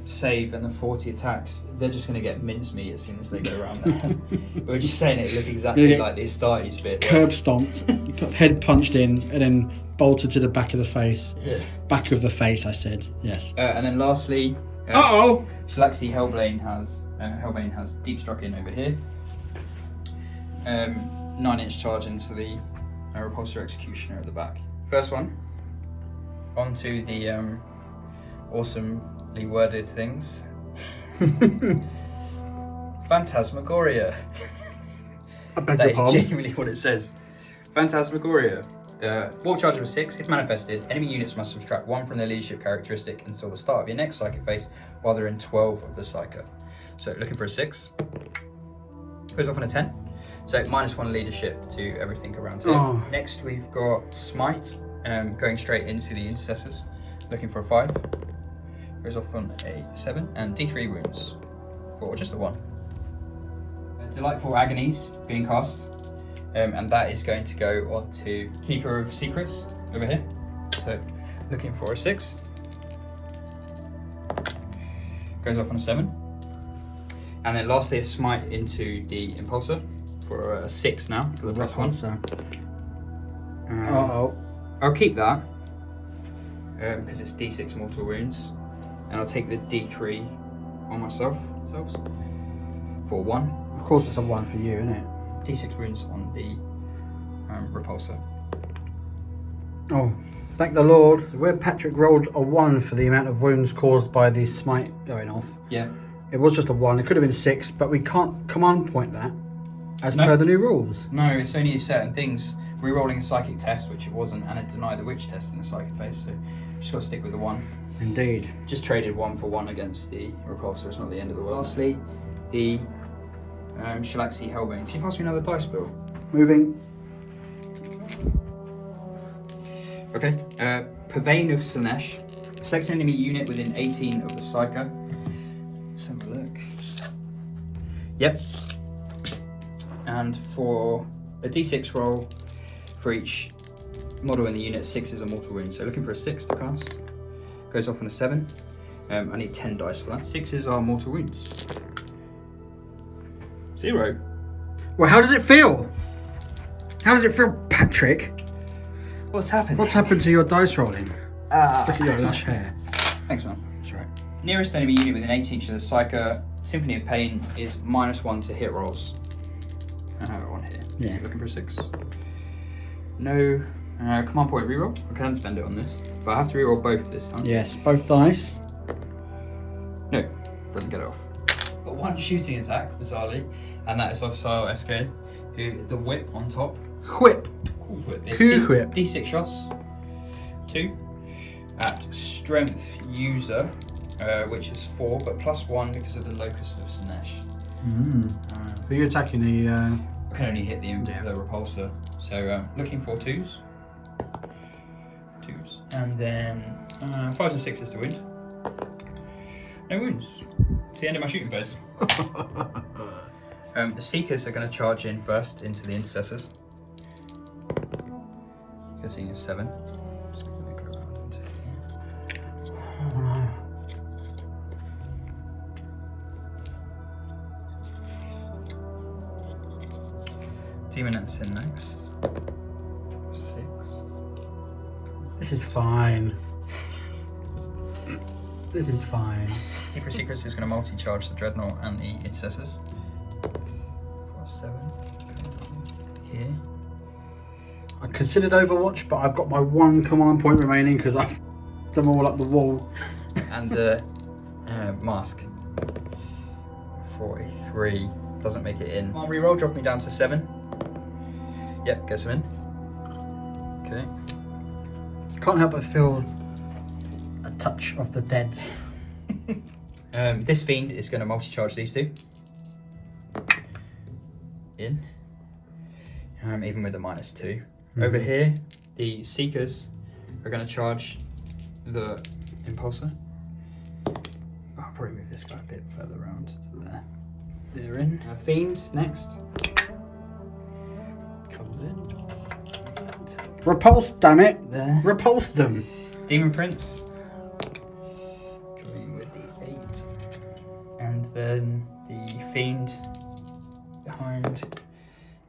save and the 40 attacks, they're just going to get mincemeat as soon as they go around there. We're just saying it looked exactly like the Astartes bit. Curb stomped, head punched in, and then bolted to the back of the face. Yeah. Back of the face, I said. Yes. And then lastly, Shalaxi Hellbane has deep struck in over here. 9-inch charge into the repulsor executioner at the back. First one onto the awesomely worded things. Phantasmagoria. I beg That your is pardon. genuinely what it says. Phantasmagoria. Walk charge of a 6. If manifested, enemy units must subtract 1 from their leadership characteristic until the start of your next psychic phase while they're in 12 of the psyker. So looking for a 6. Goes off on a 10. So -1 leadership to everything around here. Oh. Next we've got Smite, going straight into the intercessors. Looking for a 5. Goes off on a 7. And D3 wounds for just a 1. Delightful Agonies being cast. And that is going to go on to Keeper of Secrets over here. So looking for a 6. Goes off on a 7. And then lastly a Smite into the Impulsor for a 6 now for the +1. I'll keep that because it's D6 mortal wounds, and I'll take the D3 on myself for 1. Of course, it's a 1 for you, isn't it? D6 wounds on the repulsor. Oh, thank the Lord. Where Patrick rolled a 1 for the amount of wounds caused by the smite going off. Yeah. It was just a 1. It could have been 6, but we can't command point that as per the new rules. No, it's only certain things. Rerolling a psychic test, which it wasn't, and it denied the witch test in the psychic phase, so just got to stick with the 1. Indeed. Just traded 1 for 1 against the repulsor. It's not the end of the world. Lastly, the Shalaxi Hellbane. Can you pass me another dice, Bill? Moving. Okay. Pavane of Slaanesh. Select an enemy unit within 18 of the psyker. Let's have a look. Yep. And for a d6 roll for each model in the unit, 6 is a mortal wound. So looking for a 6 to cast. Goes off on a 7. I need 10 dice for that. 6s are mortal wounds. 0. Well, how does it feel? How does it feel, Patrick? What's happened? What's happened to your dice rolling? Look at your lush hair. Thanks, man. That's right. Nearest enemy unit within 18 inches of the psyker, Symphony of Pain is -1 to hit rolls. I have it on here. Yeah. Looking for a 6. No command point reroll. I can spend it on this, but I have to reroll both this time. Yes, both dice. No, doesn't get it off. Got 1 shooting attack, bizarrely, and that is off Sile SK, who the whip on top. Whip. Cool whip. It's Cool whip. D6 shots. 2 at strength user, which is 4, but +1 because of the Locust of Slaanesh. Are you attacking the... I can only hit the repulsor, so looking for 2s. And then 5s and 6s to wound. No wounds. It's the end of my shooting phase. The Seekers are going to charge in first into the Intercessors. 13 is 7. So I'm going to go around into here. Oh no. Demonettes in next. 6. This is fine. This is fine. Keeper of Secrets is going to multi-charge the Dreadnought and the Intercessors. 4, 7. Here. I considered Overwatch, but I've got my one command point remaining because I've them all up the wall. And the Mask. 43. Doesn't make it in. I'll reroll, drop me down to 7. Yep, gets him in. Okay. Can't help but feel a touch of the deads. This Fiend is going to multi-charge these two. In. Even with the -2. Over here, the Seekers are going to charge the Impulsor. I'll probably move this guy a bit further around to there. They're in. Fiend next. Comes in. Repulse, damn it! There. Repulse them! Demon Prince. Coming with the 8. And then the Fiend behind.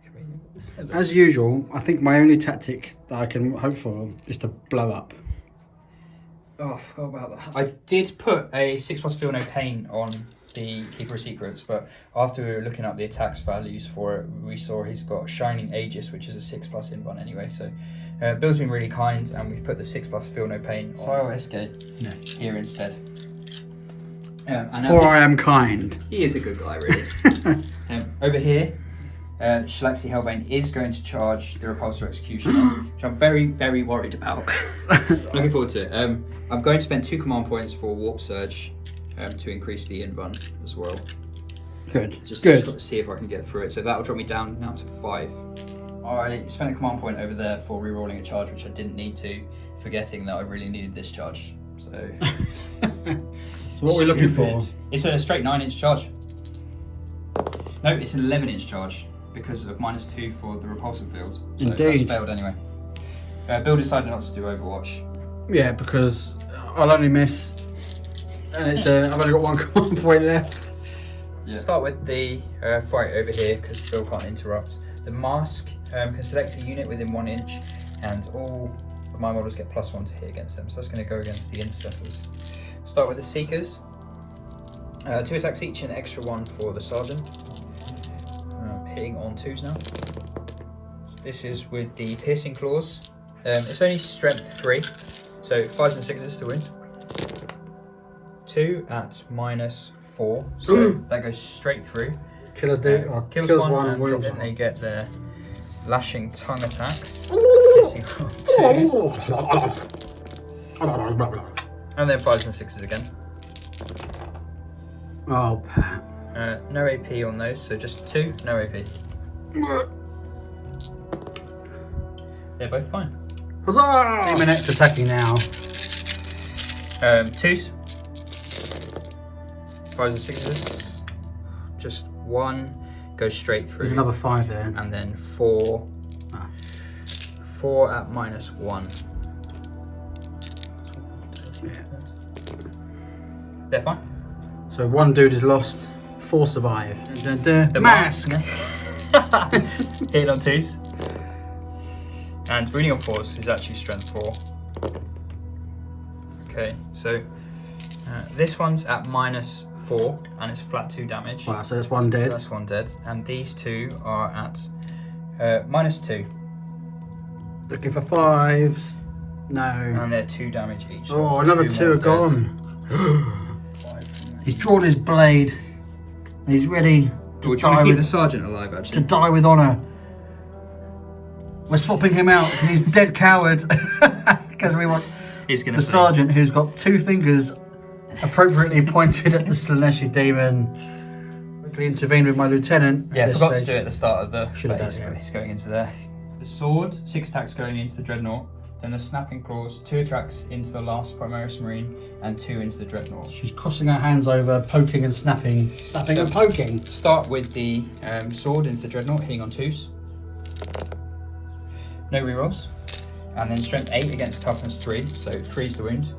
Coming with the 7. As usual, I think my only tactic that I can hope for is to blow up. Oh, I forgot about that. I did put a 6+ Feel No Pain on the Keeper of Secrets, but after we were looking up the attacks values for it, we saw he's got Shining Aegis, which is a 6+ invuln anyway. So Bill's been really kind, and we've put the 6+ Feel No Pain on here instead. And For I am kind. he is a good guy, really. Over here, Shalaxi Hellbane is going to charge the Repulsor Executioner, which I'm very, very worried about. Looking forward to it. I'm going to spend 2 command points for Warp Surge to increase the invuln as well. Good. Just Good. to see if I can get through it. So that'll drop me down now to 5. I spent a command point over there for rerolling a charge, which I didn't need to, forgetting that I really needed this charge. So, So what are we looking for? It's a straight 9-inch charge. No, it's an 11-inch charge because of -2 for the repulsive field. So Indeed. that's failed anyway. Bill decided not to do Overwatch. Yeah, because I'll only miss. And it's I've only got one command point left. Yeah. Start with the fight over here because Bill can't interrupt. The Mask can select a unit within 1 inch, and all of my models get +1 to hit against them. So that's going to go against the Intercessors. Start with the Seekers. 2 attacks each, and extra 1 for the Sergeant. Hitting on 2s now. This is with the Piercing Claws. It's only strength 3, so 5s and 6s to win. 2 at -4, so that goes straight through. Kill a dude, Kills one and wounds then they get their lashing tongue attacks. Hitting on 2s. And then 5s and 6s again. Oh, Pat. No AP on those, so just 2, no AP. They're both fine. Huzzah! Demonette's attacking now. 2s. 5s and 6s. Just 1 goes straight through. There's another 5 there. And then 4. 4 at -1. They're fine. So 1 dude is lost, 4 survive. The Mask! Hitting on 2s. And wounding on 4s is actually strength 4. Okay, so this one's at -4 and it's flat 2 damage. Wow, so that's 1 dead. That's 1 dead. And these 2 are at -2. Looking for 5s. No. And they're 2 damage each. So Oh, that's another 2 more are dead. gone. 5. He's drawn his blade. And he's ready to Would you die want to keep with the Sergeant alive, to actually? die with honour. We're swapping him out because he's a dead coward. Because we want He's gonna the see. Sergeant who's got 2 fingers appropriately pointed at the Slaaneshi demon. Quickly intervene with my lieutenant. Yeah, at this forgot to stage. do it at the start of the Should have phase, done it, but yeah. it's going into there. The sword, 6 attacks going into the Dreadnought, then the Snapping Claws, 2 attacks into the last Primaris Marine, and 2 into the Dreadnought. She's crossing her hands over, poking and snapping. Snapping and poking. Start with the sword into the Dreadnought, hitting on 2s. No rerolls. And then strength 8 against toughness 3, so 3's the wound.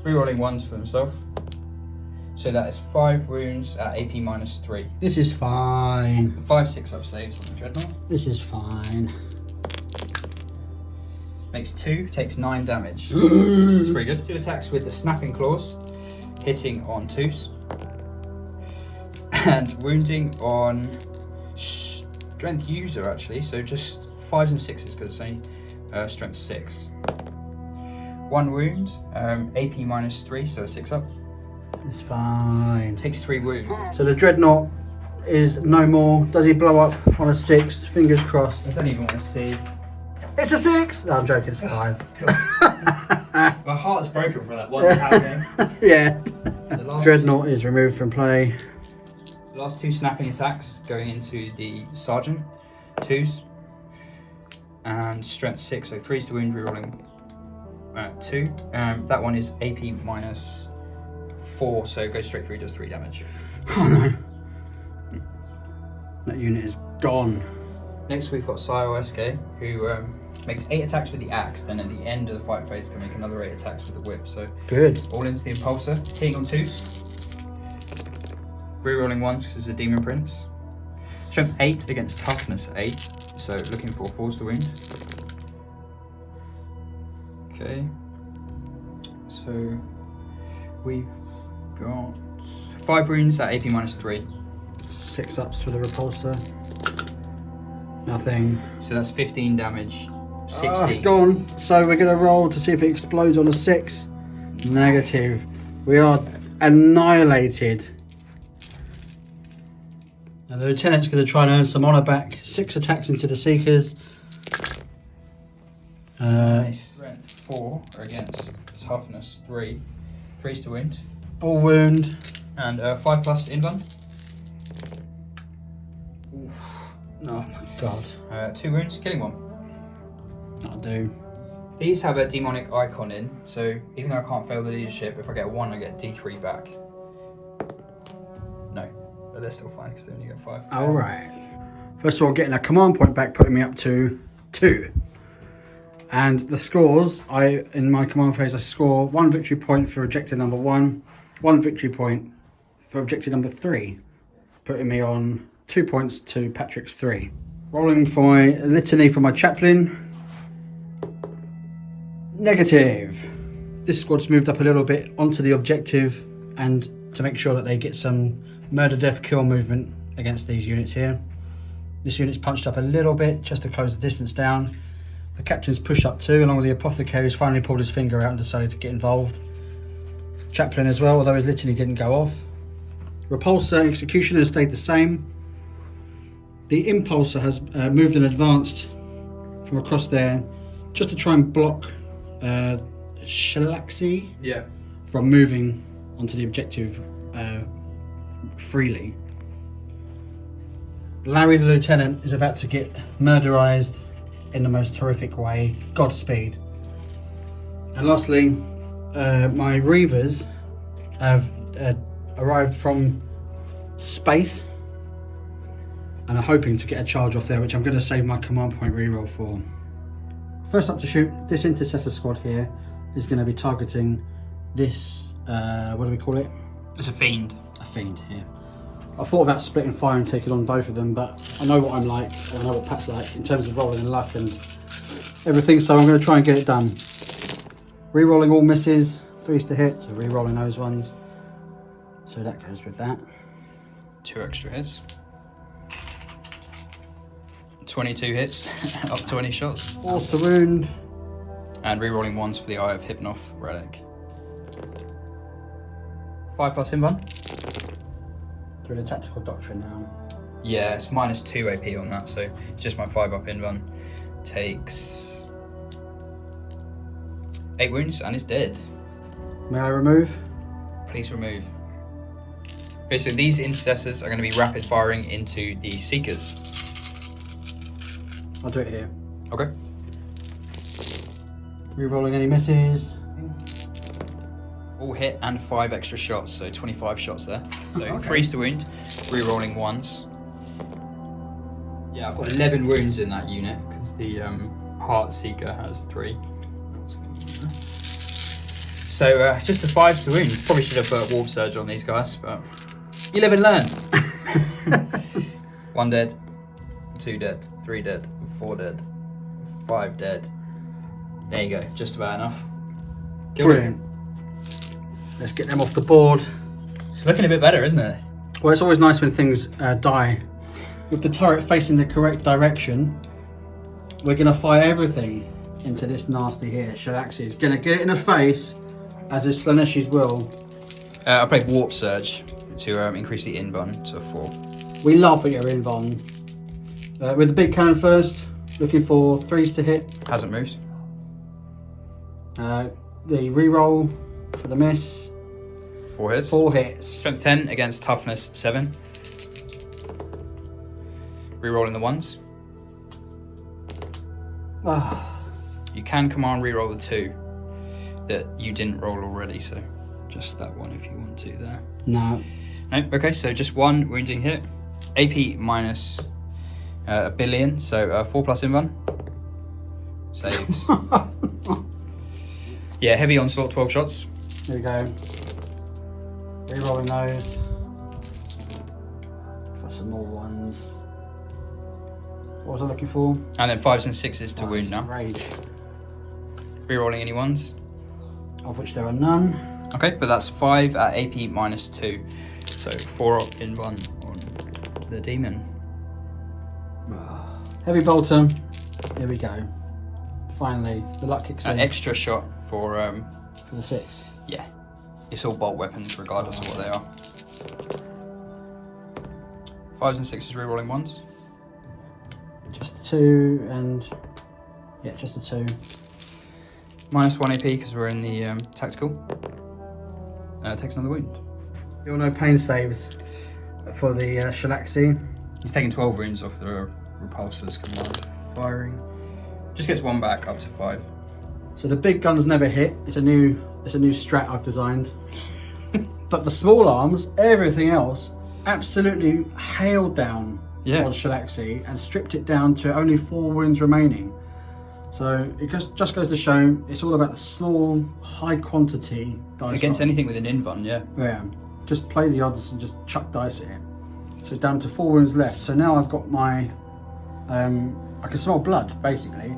Rerolling 1s for himself. So that is 5 wounds at AP -3. This is fine. 5 6-up saves on the Dreadnought. This is fine. Makes 2, takes 9 damage. That's pretty good. 2 attacks with the snapping claws, hitting on 2s. And wounding on strength user actually, so just 5s and 6s because it's only strength 6. 1 wound, AP -3, so a 6-up. It's fine. Takes 3 wounds. So the Dreadnought is no more. Does he blow up on a 6? Fingers crossed. I don't even want to see. It's a 6! No, I'm joking, it's 5. My heart's broken from that one game. Yeah. The last, Dreadnought is removed from play. the last 2 snapping attacks going into the Sergeant, 2s. And strength 6, so 3's to wound, rerolling 2. That one is AP -4, so it goes straight through, does 3 damage. Oh no. That unit is gone. Next we've got Sio SK, who makes 8 attacks with the axe, then at the end of the fight phase can make another 8 attacks with the whip. So Good. all into the Impulsor, hitting on 2s. Rerolling 1s because it's a Demon Prince. Strength 8 against toughness 8, so looking for 4s to wound. Okay. So we've got 5 wounds at AP -3. 6-ups for the repulsor. Nothing. So that's 15 damage. 60. Oh, it's gone. So we're going to roll to see if it explodes on a 6. Negative. We are annihilated. Now the lieutenant's going to try and earn some honour back. 6 attacks into the Seekers. Strength 4 against toughness 3. 3's to wound. All wound. And 5+ invuln. Oh my god. 2 wounds, killing 1. That'll do. These have a demonic icon in, so even though I can't fail the leadership, if I get a 1, I get D3 back. No, but they're still fine because they only get 5. Alright. First of all, getting a command point back, putting me up to 2. And the scores, in my command phase, I score 1 victory point for objective number 1, 1 victory point for objective number 3, putting me on 2 points to Patrick's 3. Rolling for my litany for my chaplain. Negative. This squad's moved up a little bit onto the objective and to make sure that they get some murder, death, kill movement against these units here. This unit's punched up a little bit just to close the distance down. The captain's pushed up too, along with the apothecary who's finally pulled his finger out and decided to get involved. Chaplain as well, although his litany didn't go off. Repulsor executioner has stayed the same. The impulsor has moved and advanced from across there just to try and block Shalaxi from moving onto the objective freely. Larry the lieutenant is about to get murderized in the most horrific way. Godspeed. And lastly, my Reavers have arrived from space and are hoping to get a charge off there, which I'm going to save my command point reroll for. First up to shoot, this intercessor squad here is going to be targeting this, what do we call it? It's a fiend. A fiend, yeah. I thought about splitting fire and taking on both of them, but I know what I'm like, or I know what Pat's like in terms of rolling and luck and everything, so I'm going to try and get it done. Rerolling all misses, 3s to hit, so rerolling those ones. So that goes with that. 2 extra hits. 22 hits, up 20 shots. 4s to wound. And rerolling 1s for the Eye of Hypnoth relic. 5+ invuln. Doing a tactical doctrine now. Yeah, it's -2 AP on that, so just my 5-up invuln. Takes 8 wounds and is dead. May I remove? Please remove. Okay, so these intercessors are going to be rapid firing into the Seekers. I'll do it here. Okay. Rerolling any misses. all hit and 5 extra shots, so 25 shots there. So Okay. 3 to wound, re-rolling 1s. Yeah, I've got 11 wounds in that unit because the Heart Seeker has 3. So just the 5s to wound. Probably should have put Warp Surge on these guys, but you live and learn. 1 dead, 2 dead, 3 dead, 4 dead, 5 dead. There you go, just about enough. Brilliant. Let's get them off the board. It's looking a bit better, isn't it? Well, it's always nice when things die. With the turret facing the correct direction, we're going to fire everything into this nasty here. Shalaxi is going to get it in the face, as is Slaanesh's will. I played Warp Surge to increase the in-bun to 4. We laugh at your invuln. With the big cannon first, looking for 3s to hit. Hasn't moved. The reroll for the miss. 4 hits. 4 hits. Strength 10 against toughness 7. Rerolling the 1s. You can command reroll the 2 that you didn't roll already, so just that one if you want to there. No. No, okay, so just 1 wounding hit. AP minus a billion, so 4 plus invuln. Saves. Yeah, heavy onslaught, 12 shots. There we go. Rerolling those. For some more ones. What was I looking for? And then 5s and 6s to wound now. Rage. Rerolling any 1s. Of which there are none. Okay, but that's 5 at AP minus 2. So 4 up in 1 on the demon. Heavy bolter. Here we go. Finally, the luck kicks An in. extra shot for For the 6. yeah. It's all bolt weapons regardless of what they are. 5s and 6s rerolling 1s. Just the 2 and... Yeah, just the 2. Minus 1 AP because we're in the tactical. Takes another wound. You'll know pain saves for the Shalaxi. He's taking 12 wounds off the repulsors command. Firing. Just gets 1 back up to 5. So the big guns never hit. It's a new strat I've designed. But the small arms, everything else, absolutely hailed down on Shalaxi and stripped it down to only 4 wounds remaining. So it just goes to show it's all about the small, high quantity dice Against roll. anything with an invuln, yeah. Yeah, just play the odds and just chuck dice at it. So down to 4 wounds left. So now I've got my, I can smell blood basically.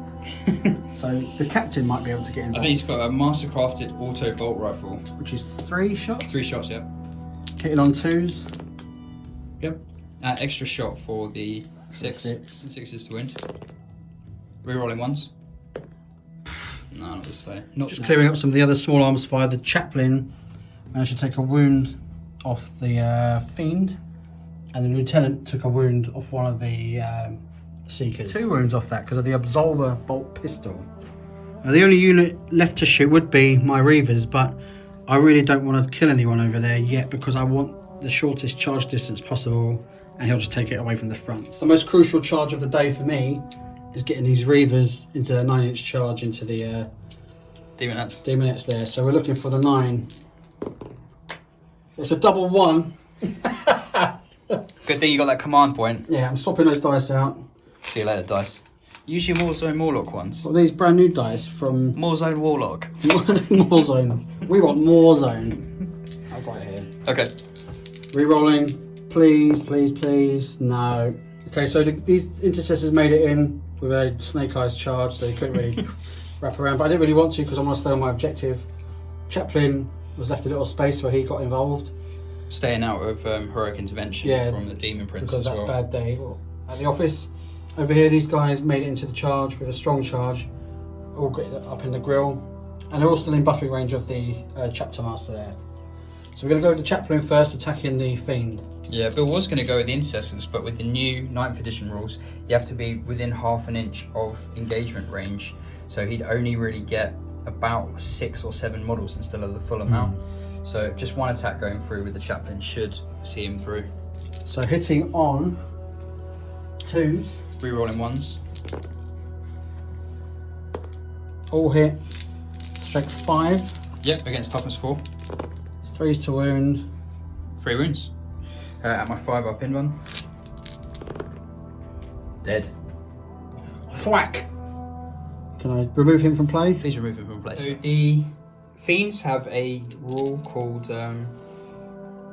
So the captain might be able to get involved. I think he's got a mastercrafted auto bolt rifle. Which is 3 shots? 3 shots, yeah. Hitting on 2s. Yep. Extra shot for the 6. 6s to wound. Rerolling 1s. No, not this way. Just clearing up some of the other small arms fire. The chaplain managed to take a wound off the fiend, and the lieutenant took a wound off one of the seekers. 2 wounds off that because of the absolver bolt pistol. Now, the only unit left to shoot would be my reavers, but I really don't want to kill anyone over there yet because I want the shortest charge distance possible, and he'll just take it away from the front. So the most crucial charge of the day for me is getting these reavers into a 9-inch charge into the demonettes there. So we're looking for the 9. It's a double 1. Good thing you got that command point. Yeah, I'm swapping those dice out. See you later, dice. Use your Warzone Warlock ones. What are these brand new dice from Warzone Warlock. Warzone? We want Warzone. I've got it here. Okay. Rerolling, please, please, please. No. Okay, so these intercessors made it in with a snake eyes charge, so they couldn't really wrap around. But I didn't really want to because I want to stay on my objective. Chaplain was left a little space where he got involved. Staying out of heroic intervention from the demon prince because as that's well. bad day at the office. Over here, these guys made it into the charge with a strong charge, all got up in the grill, and they're all still in buffing range of the chapter master there. So we're going to go with the chaplain first, attacking the fiend. Yeah, Bill was going to go with the intercessors, but with the new 9th edition rules, you have to be within half an inch of engagement range. So he'd only really get about 6 or 7 models instead of the full amount. So just 1 attack going through with the chaplain should see him through. So hitting on 2s. Rerolling 1s. All hit. Strength 5. Yep, against toughness 4. 3 to wound. 3 wounds. At my 5 up in one. Dead. Thwack! Can I remove him from play? Please remove him from play. So the Fiends have a rule called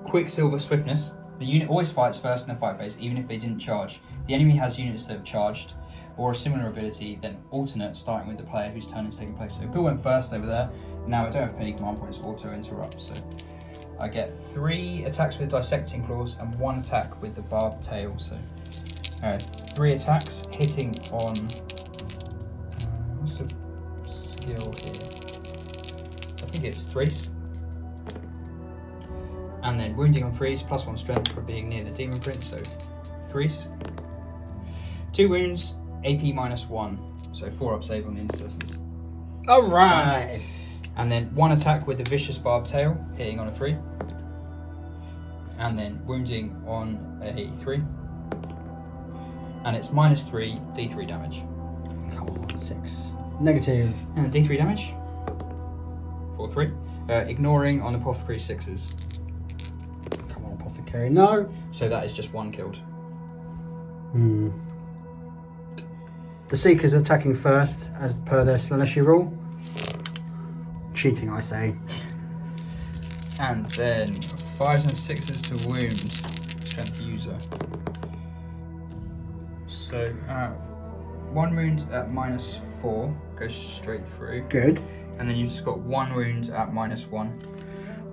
Quicksilver Swiftness. The unit always fights first in the fight phase, even if they didn't charge. The enemy has units that have charged, or a similar ability, then alternate, starting with the player whose turn is taking place. So Bill went first over there. Now I don't have any command points auto interrupt, so I get 3 attacks with Dissecting Claws and 1 attack with the Barbed Tail. So 3 attacks hitting on. What's the skill here? I think it's 3s. And then wounding on 3s, +1 strength for being near the Demon Prince, so 3s. 2 wounds, AP -1, so 4 up save on the Intercessors. Alright! And then 1 attack with the Vicious Barbed Tail, hitting on a 3. And then wounding on a 3. And it's -3 D3 damage. Come on, 6. Negative. And D3 damage for 3. Ignoring on Apothecary 6s. Come on, Apothecary. No! So that is just 1 killed. The Seekers attacking first, as per their Slaanesh rule. Cheating, I say. And then 5s and 6s to wound. Strength user. So 1 wound at -4 goes straight through. Good. And then you've just got 1 wound at -1.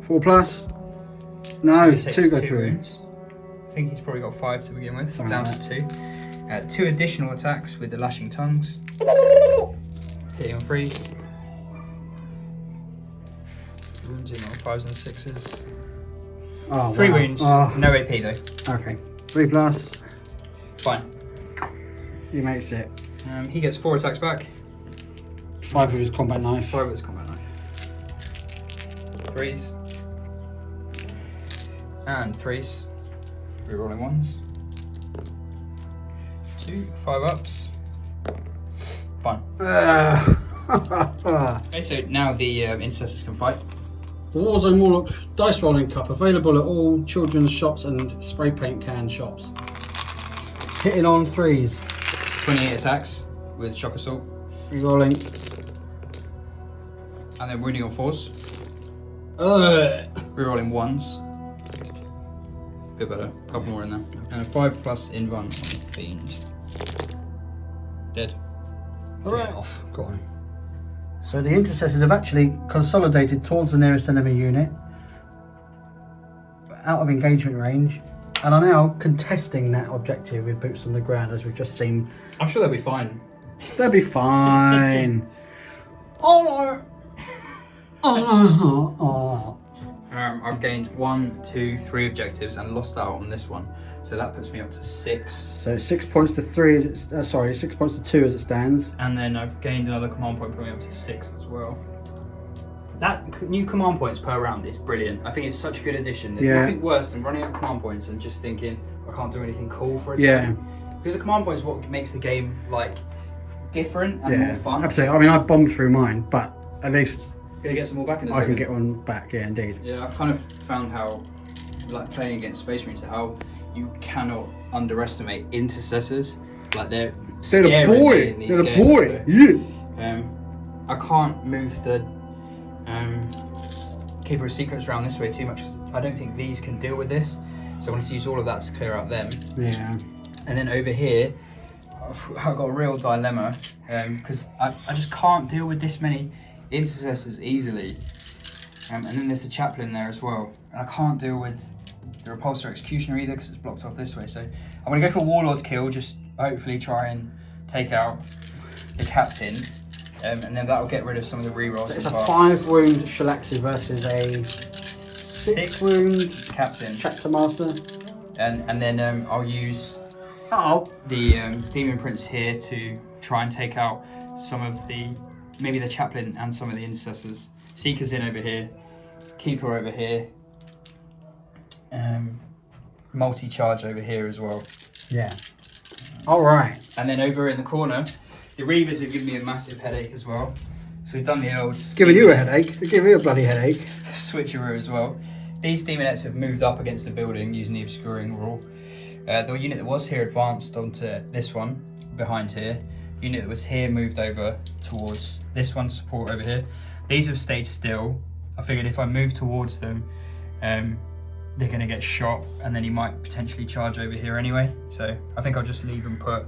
4 plus. No, So it's he 2 takes go 2 through. wounds. I think he's probably got 5 to begin with. Something Down like to 2. 2 additional attacks with the Lashing Tongues. Hitting on 3s. Wounding on 5s and 6s. Oh, 3 wow. wounds. Oh. No AP though. Okay. 3 plus. Fine. He makes it. He gets 4 attacks back. 5 with his combat knife. 5 with his combat knife. 3s. And 3s. Rerolling 1s. 2, 5 ups. Fine. Okay, so now the Intercessors can fight. The Warzone Warlock Dice Rolling Cup, available at all children's shops and spray paint can shops. Hitting on 3s. 28 attacks with Shock Assault. Rerolling. And then wounding on 4s. Rerolling 1s. Bit better. A couple more in there. And a 5 plus in 1 on Fiend. Dead. Alright. Off. Got on. So the Intercessors have actually consolidated towards the nearest enemy unit, out of engagement range, and are now contesting that objective with boots on the ground, as we've just seen. I'm sure they'll be fine. They'll be fine. Oh no. Oh. I've gained 1, 2, 3 objectives and lost out on this one. So that puts me up to 6. So 6 points to 3 as it 6 points to 2 as it stands. And then I've gained another command point, putting me up to 6 as well. That new command points per round is brilliant. I think it's such a good addition. There's nothing worse than running out of command points and just thinking, I can't do anything cool for a turn. Because the command point is what makes the game like different and more fun. Absolutely. I mean, I bombed through mine, but at least Gonna get some more back in a I second. can get one back. Yeah, indeed. Yeah, I've kind of found how, like playing against Space Marines, how you cannot underestimate intercessors. Like they're the boy. in these They're games, the boy. so, I can't move the Keeper of Secrets around this way too much because I don't think these can deal with this. So I wanted to use all of that to clear out them. Yeah. And then over here, I've got a real dilemma because I just can't deal with this many intercessors easily. And then there's the chaplain there as well. And I can't deal with the repulsor executioner either because it's blocked off this way. So I'm going to go for Warlord's Kill, just hopefully try and take out the captain. And then that'll get rid of some of the rerolls. So it's a 5 wound Shalaxi versus a 6 wound captain. Chapter Master. And then I'll use the Demon Prince here to try and take out some of maybe the chaplain and some of the intercessors. Seekers in over here, Keeper over here, multi-charge over here as well. Yeah. All right. And then over in the corner, the Reavers have given me a massive headache as well. So we've done the old... Giving you a headache. They're giving you a bloody headache. Switcheroo as well. These demonettes have moved up against the building using the obscuring rule. The unit that was here advanced onto this one behind here. The unit that was here moved over towards this one, support over here. These have stayed still. I figured if I move towards them, they're going to get shot, and then he might potentially charge over here anyway. So I think I'll just leave him put.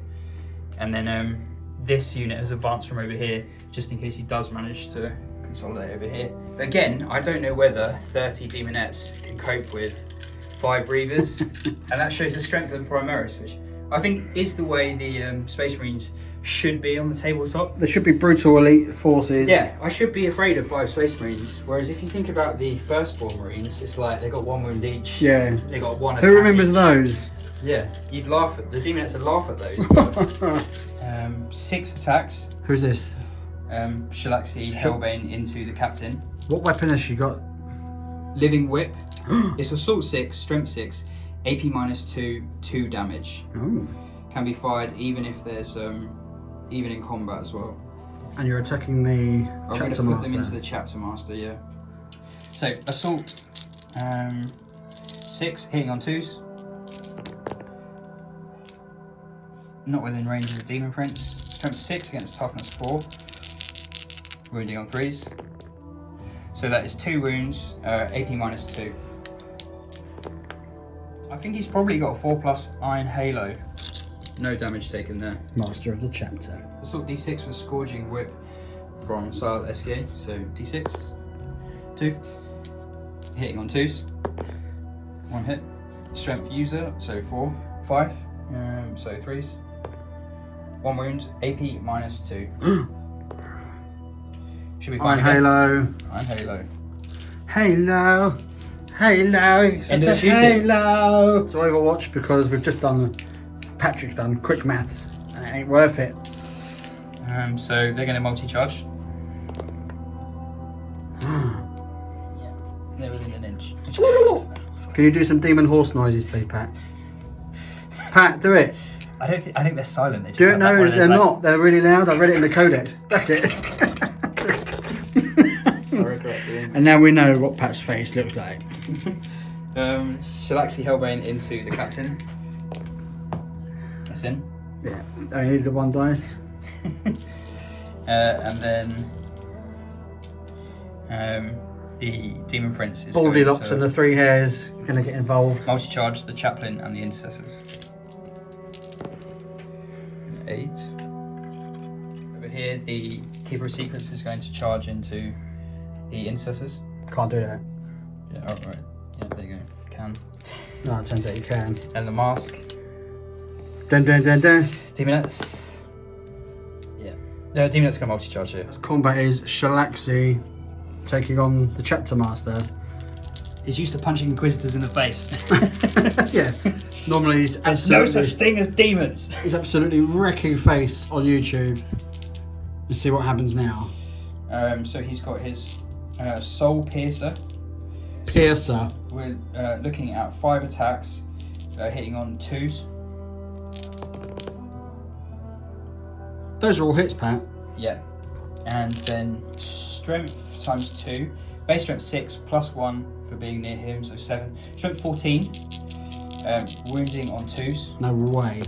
And then this unit has advanced from over here, just in case he does manage to consolidate over here. But again, I don't know whether 30 demonettes can cope with 5 Reavers, and that shows the strength of the Primaris, which I think is the way the Space Marines should be on the tabletop. There should be brutal elite forces. Yeah, I should be afraid of 5 Space Marines, whereas if you think about the Firstborn Marines, it's like they got 1 wound each. Yeah. They got 1 attack Who remembers each. those? Yeah, you'd laugh at the demonettes would laugh at those. 6 attacks. Who's this? Shalaxi Hellbane into the captain. What weapon has she got? Living Whip. It's Assault 6, Strength 6, AP -2, 2 damage. Oh. Can be fired even if there's even in combat as well. And you're attacking the I'm going to Chapter put Master. them into the Chapter Master, yeah. So Assault 6, hitting on 2s. Not within range of the Demon Prince. Strength 6 against Toughness 4. Wounding on 3s. So that is 2 wounds, AP -2. I think he's probably got a 4+ Iron Halo. No damage taken there. Master of the Chapter. Assault D6 with Scourging Whip from Sile SK, so D6. 2. Hitting on 2s. 1 hit. Strength User, so 4. 5. So 3s. 1 wound, AP -2. Should be fine. Iron Halo. Iron Halo. Halo. Halo. It's End a of the shooting. Halo. It's Overwatch because we've just done, Patrick's done quick maths and it ain't worth it. So they're going to multi-charge. Yeah, they're within an inch. Can you do some demon horse noises, please, Pat? Pat, do it. I think they're silent. They just Do it. have that No, one they're that's like- not. They're really loud. I read it in the codex. That's it. I regret doing. And now we know what Pat's face looks like. Shalaxi Hellbane into the captain. That's in. Yeah, only needed 1 dice. And then the Demon Prince is Goldilocks going and the 3 hairs are going to get involved. multi-charge the Chaplain and the Intercessors. 8. Over here, the Keeper of Secrets is going to charge into the Intercessors. Can't do that. Yeah, alright. Yeah, there you go. Can. No, it turns out you can. And the Mask. Dun dun dun dun. Demonettes. Yeah. Demonettes can multi-charge here. Combat is Shalaxi taking on the Chapter Master. He's used to punching Inquisitors in the face. Yeah, normally he's There's no absolutely, such thing as demons. he's absolutely wrecking face on YouTube. Let's see what happens now. So he's got his Soul Piercer. Piercer. We're looking at 5 attacks, hitting on 2s. Those are all hits, Pat. Yeah. And then Strength times 2. Base Strength 6 plus 1 for being near him, so 7. Strength 14. Wounding on 2s. No way.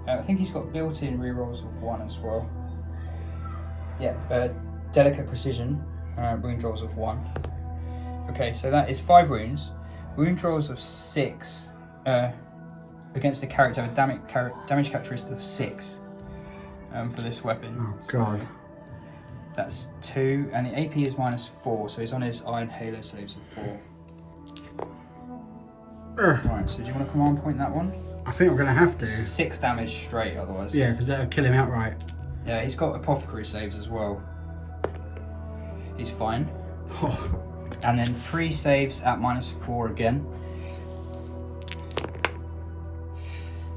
I think he's got built-in rerolls of 1 as well. Yeah, Delicate Precision, wound rolls of 1. Okay, so that is 5 wounds. Wound rolls of 6 against a character with damage characteristic of 6 for this weapon. Oh God. So that's 2, and the AP is -4, so he's on his Iron Halo saves of 4. Right, so do you want to command point that one? I think we're going to have to. 6 damage straight otherwise. Yeah, because that'll kill him outright. Yeah, he's got Apothecary saves as well. He's fine. And then 3 saves at -4 again.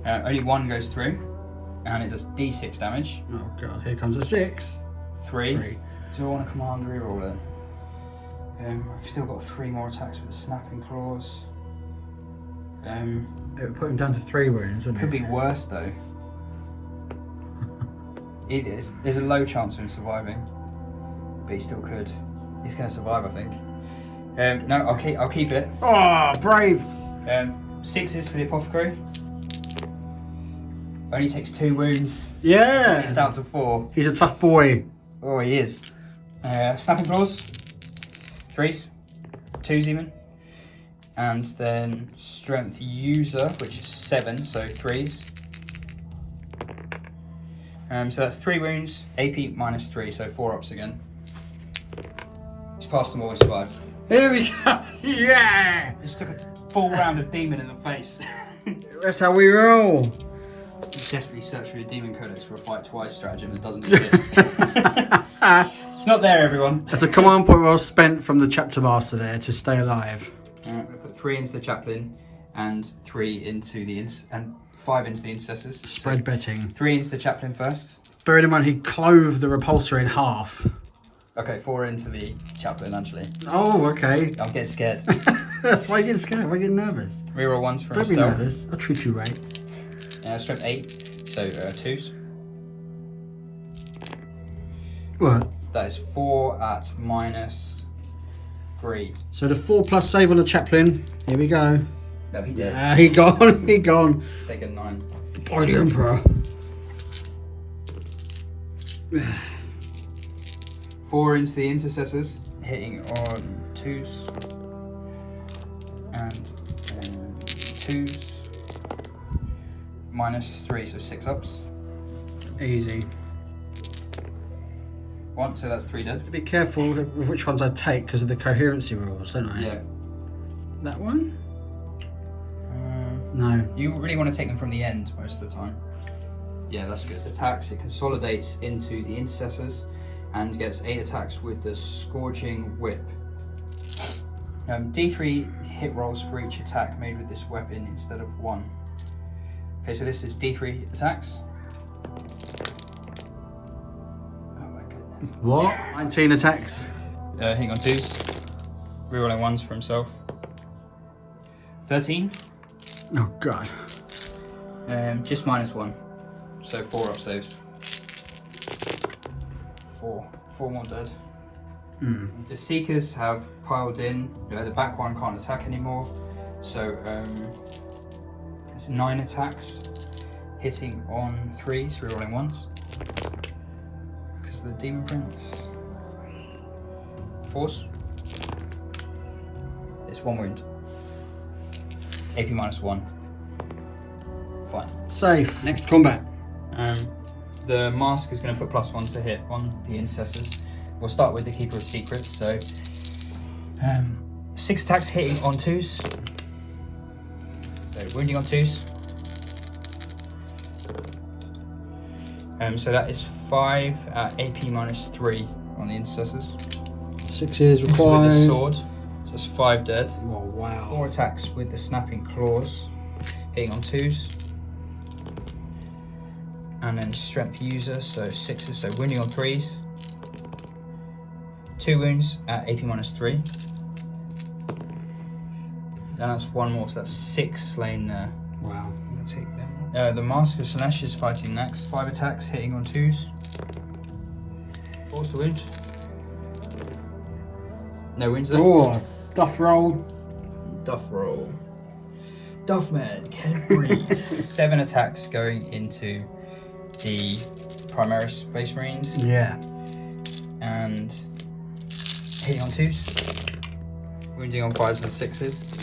Only 1 goes through, and it does D6 damage. Oh God, here comes a 6. 3. Do I want to command reroll then? I've still got 3 more attacks with the Snapping Claws. It would put him down to 3 wounds, wouldn't Could it? be worse though. There's a low chance of him surviving. but he still could. He's going to survive, I think. No, I'll keep it. Oh, brave. 6s for the apothecary. Only takes 2 wounds. Yeah. It's down to 4. He's a tough boy. Oh, he is. Snapping claws. 3s. 2s even. And then strength user, which is 7, so 3s. So that's 3 wounds, AP minus 3, so 4 ups again. He's passed them all, he survived. Here we go. Yeah. Just took a full round of demon in the face. That's how we roll. Desperately search for your demon codex for a fight twice stratagem that doesn't exist. It's not there, everyone. That's a command point well spent from the chapter master there to stay alive. I'm going to put 3 into the chaplain and 3 into the and 5 into the intercessors. Spread betting. 3 into the chaplain first. Bearing in mind he clove the repulsor in half. Okay, 4 into the chaplain actually. Oh, okay. I'm getting scared. Why are you getting scared? Why are you getting nervous? Reroll 1s for Don't be himself. nervous. I'll treat you right. Strength 8, so 2s. What? That is 4 at minus 3. So the 4+ save on the chaplain. Here we go. No, he did. He gone. He gone. He's taken 9. By the Emperor. 4 into the intercessors, hitting on 2s. And 2s. Minus 3, so 6 ups. Easy. 1, so that's 3 dead. Be careful with which ones I take because of the coherency rules, don't I? Yeah. That one? No. You really want to take them from the end most of the time. Yeah, that's good. Attacks, it consolidates into the intercessors and gets 8 attacks with the Scourging Whip. D3 hit rolls for each attack made with this weapon instead of 1. Okay, so this is D3 attacks. Oh my goodness. What? 19 attacks. Hitting on 2s. Rerolling 1s for himself. 13. Oh god. Just minus 1. So 4 up saves. 4 more dead. The Seekers have piled in. The back one can't attack anymore. So it's 9 attacks. Hitting on 3s, rerolling 1s. Because of the Demon Prince. Force. It's 1 wound. AP minus 1. Fine. Safe. Next combat. The mask is going to put +1 to hit on the intercessors. We'll start with the Keeper of Secrets. So 6 attacks hitting on 2s. So wounding on 2s. So that is 5 at AP minus 3 on the intercessors. 6 is This is required. with the sword. So that's 5 dead. Oh wow. 4 attacks with the snapping claws, hitting on 2s. And then strength user, so 6s, so wounding on 3s. 2 wounds at AP minus 3. And that's 1 more, so that's 6 slain there. Wow. I'm gonna take them. The Mask of Slaanesh is fighting next. 5 attacks, hitting on 2s. Force to wound. No wounds there. Oh, duff roll. Duff roll. Duffman can't breathe. 7 attacks going into the Primaris Space Marines. Yeah. And hitting on 2s. Wounding on 5s and 6s.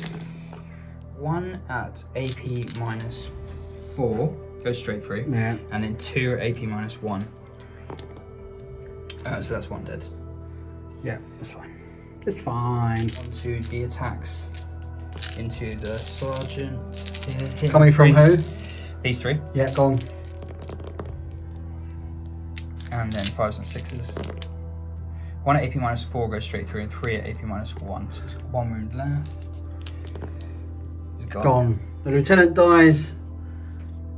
1 at AP minus 4. Goes straight through. Yeah. And then 2 at AP minus 1. So that's 1 dead. Yeah, that's fine. It's fine. Onto the attacks. Into the sergeant. Here, Coming from who? These 3. Yeah, go on. And then 5s and 6s. 1 at AP minus 4 goes straight through, and 3 at AP minus 1. So he's got 1 wound left. He's Gone. The lieutenant dies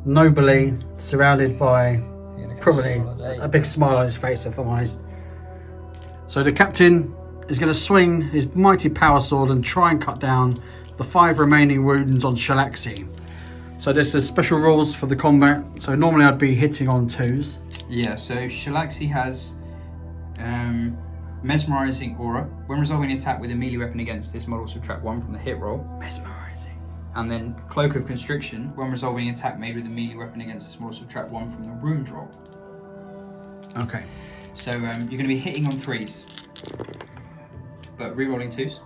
nobly, surrounded by probably a big smile on his face, if I'm honest. So the captain is going to swing his mighty power sword and try and cut down the 5 remaining wounds on Shalaxi. So there's the special rules for the combat. So normally I'd be hitting on 2s. Yeah, so Shalaxi has Mesmerizing Aura. When resolving an attack with a melee weapon against this model, subtract 1 from the hit roll. Mesmerizing. And then Cloak of Constriction. When resolving an attack made with a melee weapon against this model, subtract 1 from the wound roll. Okay. So you're going to be hitting on 3s, but re-rolling 2s.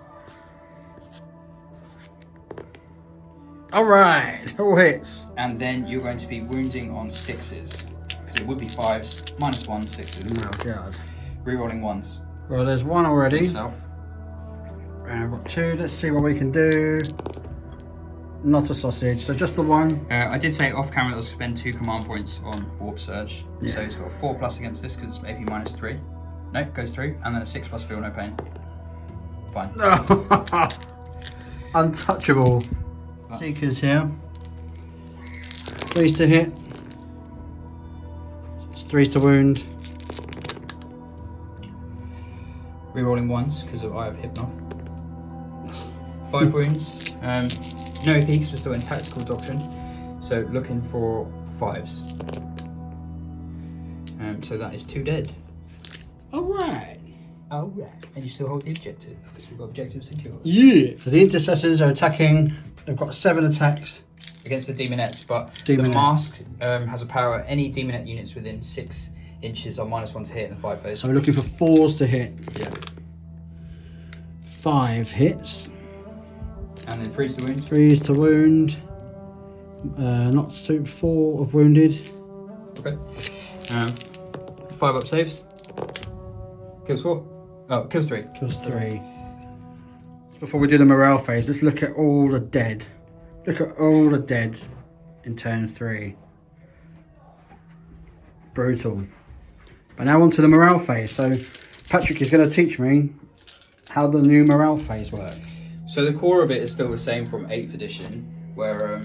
Alright, all hits. And then you're going to be wounding on 6s. Because it would be 5s, -1, 6s. Oh god. Re-rolling 1s. Well, there's one already. Yourself. And I've got 2. Let's see what we can do. Not a sausage, so just the 1. I did say off camera that I'll spend 2 command points on Warp Surge. Yeah. So it's got a 4+ against this because it's AP -3. Nope, goes through. And then a 6+ feel no pain. Fine. Untouchable. Seekers here. 3s to hit. 3s to wound. Re-rolling 1s because I have Hypnoth. 5 wounds. No peaks, we're still in tactical doctrine. So looking for 5s. So that is 2 dead. Alright. Alright. And you still hold the objective because we've got objective secure. Yeah. So the intercessors are attacking. They've got 7 attacks. Against the demonettes, but Demonette. the mask has a power. Any demonette units within 6 inches are -1 to hit in the 5 phase. So we're looking for 4s to hit. Yeah. 5 hits. And then 3s to wound. 3s to wound. Not so 4 of wounded. Okay. 5 up saves. Kills 4. Oh, kills 3. Kills 3. Before we do the morale phase, let's look at all the dead. Look at all the dead in turn 3. Brutal. But now on to the morale phase. So Patrick is going to teach me how the new morale phase works. So the core of it is still the same from 8th edition, where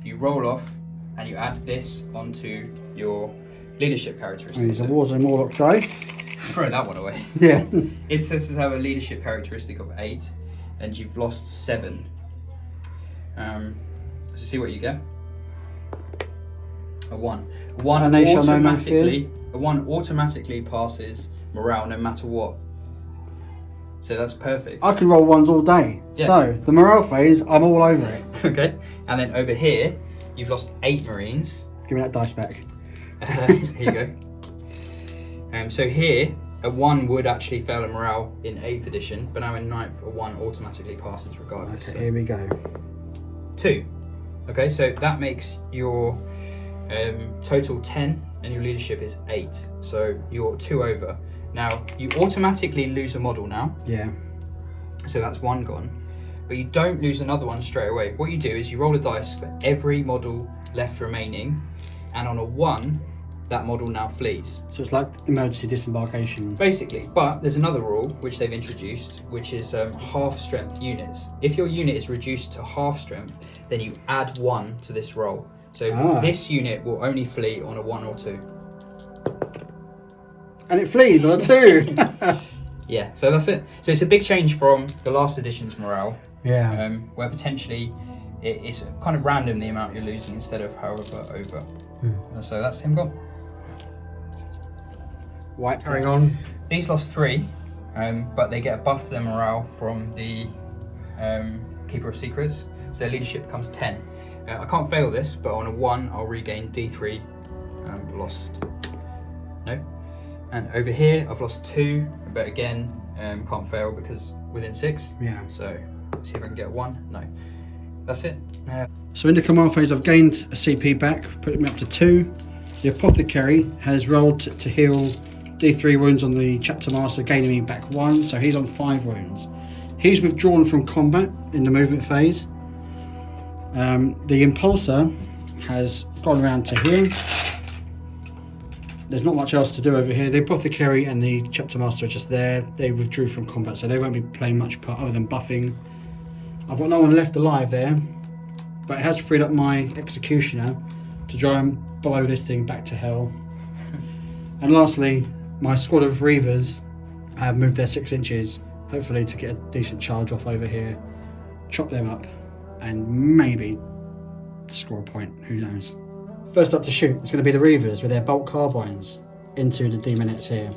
you roll off and you add this onto your leadership characteristics. These are Warzone Warlock dice. Throw that one away. Yeah. It says to have a leadership characteristic of 8, and you've lost 7. So see what you get. A 1. A 1 And they shall know no automatically. A 1 automatically passes morale no matter what. So that's perfect. I can roll 1s all day. Yeah. So the morale phase, I'm all over it. Okay. And then over here, you've lost 8 Marines. Give me that dice back. Here you go. So here, a 1 would actually fail a morale in 8th edition, but now in 9th, a 1 automatically passes regardless. Okay, So here we go. 2. Okay, so that makes your total 10, and your leadership is 8. So you're 2 over. Now, you automatically lose a model now. Yeah. So that's 1 gone. But you don't lose another one straight away. What you do is you roll a dice for every model left remaining, and on a 1, that model now flees. So it's like emergency disembarkation. Basically, but there's another rule which they've introduced, which is half strength units. If your unit is reduced to half strength, then you add 1 to this roll. So this unit will only flee on a 1 or 2. And it flees on a 2. Yeah, so that's it. So it's a big change from the last edition's morale, Yeah. where potentially it's kind of random the amount you're losing instead of however over. So that's him gone. White carrying on. These lost 3, but they get a buff to their morale from the Keeper of Secrets, so their leadership becomes 10. I can't fail this, but on a 1 I'll regain D3. Lost. No. And over here I've lost 2, but again can't fail because within 6. Yeah. So let's see if I can get 1. No. That's it. So in the command phase, I've gained a CP back, putting me up to 2. The Apothecary has rolled to heal D3 wounds on the Chapter Master, gaining me back 1, so he's on 5 wounds. He's withdrawn from combat in the movement phase. The Impulsor has gone around to here. There's not much else to do over here. The Apothecary and the Chapter Master are just there. They withdrew from combat, so they won't be playing much part other than buffing. I've got no one left alive there, but it has freed up my Executioner to try and blow this thing back to hell. And lastly, my squad of Reavers have moved their 6 inches, hopefully to get a decent charge off over here, chop them up, and maybe score a point, who knows. First up to shoot, it's going to be the Reavers with their bolt carbines into the demonettes here.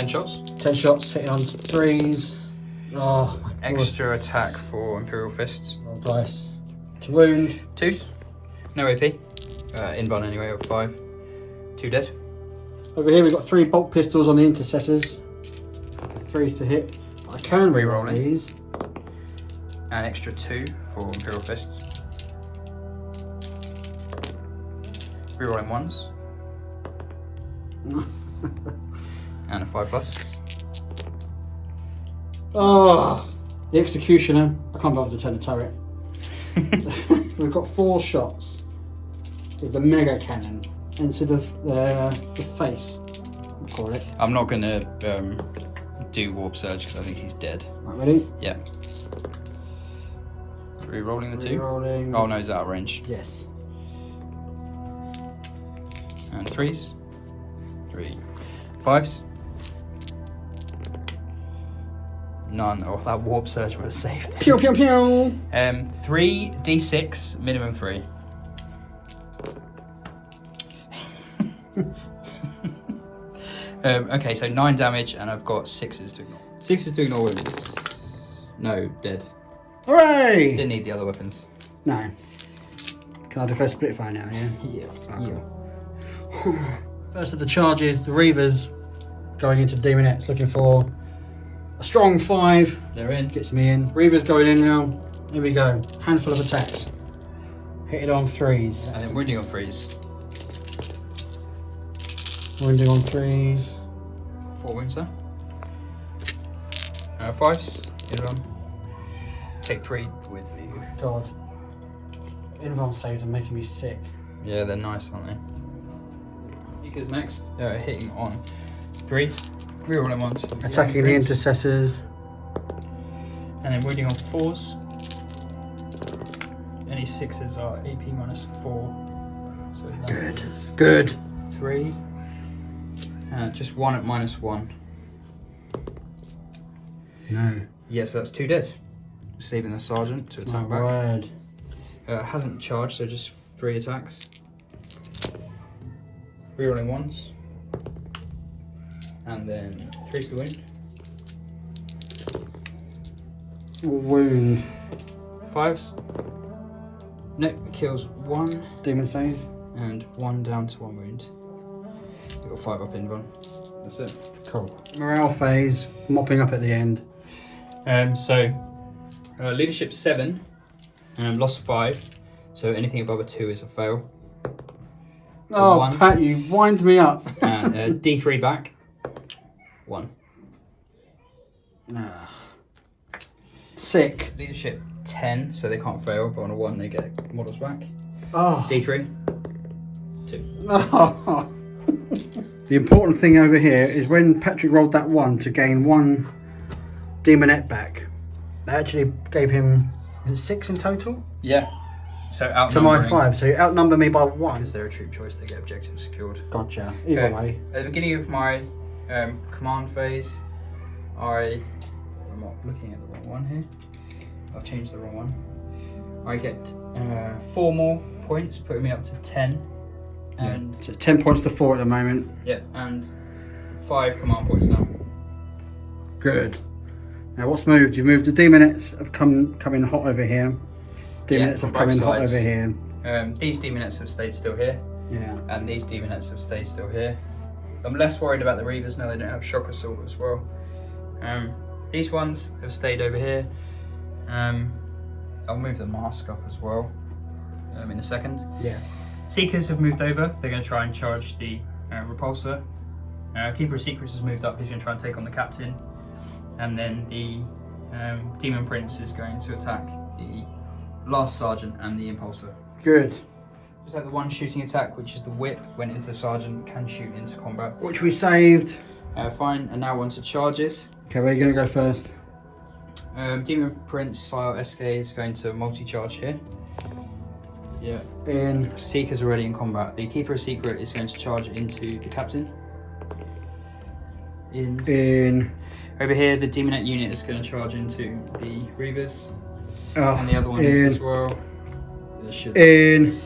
10 shots. 10 shots, hitting on 3s. Oh my god. Extra attack for Imperial Fists. Roll dice. To wound. 2s. No AP. Inbound anyway of 5. 2 dead. Over here we've got 3 bolt pistols on the intercessors. 3s to hit. I can Reroll reroll these. An extra 2 for Imperial Fists. Rerolling 1s. And a 5+. Oh, the Executioner. I can't bother to turn the turret. We've got 4 shots with the mega cannon into the face. We'll call it. I'm not gonna do Warp Surge because I think he's dead. Right, ready? Yeah. Rerolling the 2. Rerolling. Oh no, he's out of range. Yes. And 3s. 3. 5s. None. Oh, that Warp Surge would have saved. Pew pew pew. 3 d6, minimum 3. Okay, so 9 damage, and I've got 6s to ignore. 6s to ignore wounds. No, dead. Hooray! Didn't need the other weapons. No. Can I declare split fire now, yeah? Yeah. Yeah. First of the charges, the Reavers going into the Demonettes, looking for a strong 5. They're in. Gets me in. Reavers going in now. Here we go. Handful of attacks. Hit it on 3s. And then wounding on 3s. Wounding on 3s. 4 wounds there. 5s. Hit it on. Take 3 with you. God. Invuln saves are making me sick. Yeah, they're nice, aren't they? Seekers next. Hitting on 3s. Rerolling 1s. Attacking the intercessors. And then wounding on 4s. Any 6s are AP -4. So that Good. is Good. 3. Just 1 at -1. No. Yeah, so that's 2 dead. Just leaving the sergeant to attack My back. word. Hasn't charged, so just 3 attacks. Rerolling 1s. And then 3s to wound. Wound. 5s. Nope, kills 1. Demon saves. And 1 down to 1 wound. You got 5 up in one. That's it. Cool. Morale phase. Mopping up at the end. Leadership 7. Loss 5. So anything above a 2 is a fail. Oh, 1. Pat, you wind me up. And D3 back. 1. Sick. Leadership 10, so they can't fail, but on a 1 they get models back. Oh. D3. 2. Oh. The important thing over here is when Patrick rolled that 1 to gain 1 Demonette back, that actually gave him, is it 6 in total? Yeah. So outnumbering. To my 5, so you outnumber me by 1. Because they're a troop choice, they get objectives secured. Gotcha. Either way. At the beginning of my command phase, I'm not looking at the wrong one here. I've changed the wrong one. I get 4 more points, putting me up to 10. And So 10 points to 4 at the moment. yeah, and 5 command points now. Good. Now what's moved? You've moved the Demonettes have come in hot over here. Demonettes have from come in both hot sides. over here. These Demonettes have stayed still here, Yeah. and these Demonettes have stayed still here. I'm less worried about the Reavers now they don't have Shock Assault as well. These ones have stayed over here. I'll move the mask up as well in a second. Yeah. Seekers have moved over. They're going to try and charge the repulsor. Keeper of Secrets has moved up. He's going to try and take on the captain. And then the Demon Prince is going to attack the last sergeant and the impulsor. Good. Just like the one shooting attack, which is the whip, went into the sergeant, can shoot into combat. Which we saved. Fine, and now on to charges. Okay, where are you going to go first? Demon Prince Sile SK is going to multi-charge here. Yeah. In. Seeker's already in combat. The Keeper of Secret is going to charge into the captain. In. Over here, the Demonette unit is going to charge into the Reavers. Oh, And the other ones in. as well. They should In.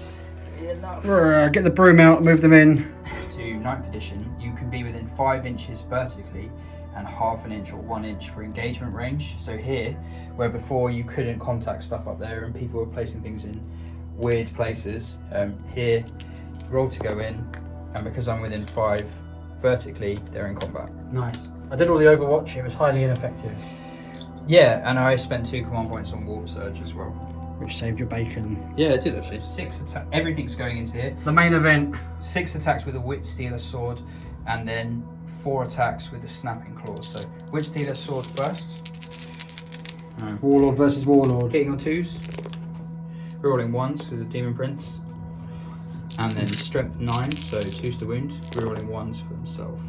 be enough Get the broom out, move them in. to 9th edition, you can be within 5 inches vertically and half an inch or 1 inch for engagement range. So here, where before you couldn't contact stuff up there and people were placing things in weird places, here, roll to go in, and because I'm within 5 vertically, they're in combat. Nice. I did all the Overwatch, it was highly ineffective. Yeah, and I spent 2 command points on Warp Surge as well. Which saved your bacon. Yeah, it did actually. 6 attack. Everything's going into here. The main event. 6 attacks with a Witch Stealer Sword, and then 4 attacks with the Snapping Claws. So, Witch Stealer Sword first. Warlord versus Warlord. Hitting on 2s. Rerolling 1s with the Demon Prince. And then Strength 9, so 2s to wound. Rerolling 1s for himself.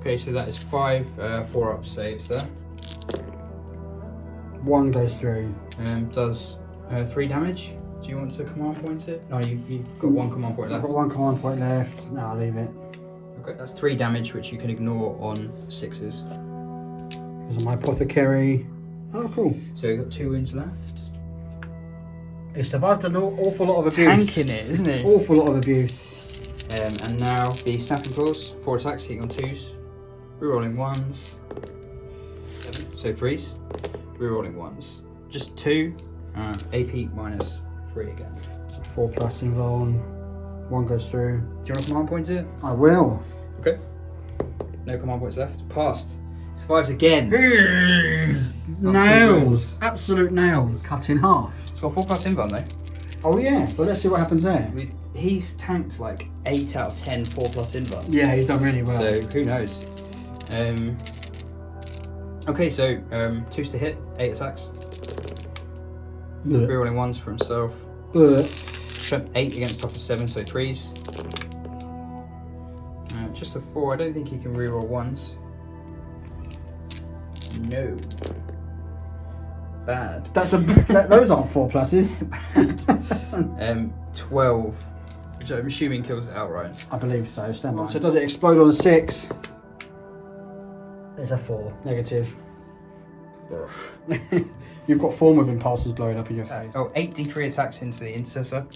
Okay, so that is 5 4-up saves there. 1 goes through. Does 3 damage. Do you want to command point it? No, you've got 1 command point I've left. got 1 command point left. No, I'll leave it. Okay, that's 3 damage, which you can ignore on 6s. Because of my apothecary. Oh, cool. So you've got 2 wounds left. It survived an awful lot of It's abuse. tanking it, isn't it? Awful lot of abuse. And now the Snapping Claws, 4 attacks, hitting on 2s. Rerolling 1s. So 3s. Rerolling 1s. Just 2. AP minus 3 again. So 4+ involved. 1 goes through. Do you want to command point it? I will. Okay. No command points left. Passed. Survives again. Nails. Absolute nails. Cut in half. It's got 4+ invuln though. Oh yeah, but let's see what happens there. He's tanked like 8 out of 10 4+ invulns. Yeah, he's done really well. So who knows? Okay, so 2s to hit, 8 attacks. Blech. Rerolling 1s for himself. Blech. Strength 8 against top of 7, so 3s. Just a 4. I don't think he can reroll 1s. No. Bad. Those aren't 4+s. 12, which I'm assuming kills it outright. I believe so. Stand by. So does it explode on a 6? There's a 4. Negative. You've got form of impulses blowing up in your face. Oh, 8 D3 attacks into the Intercessor.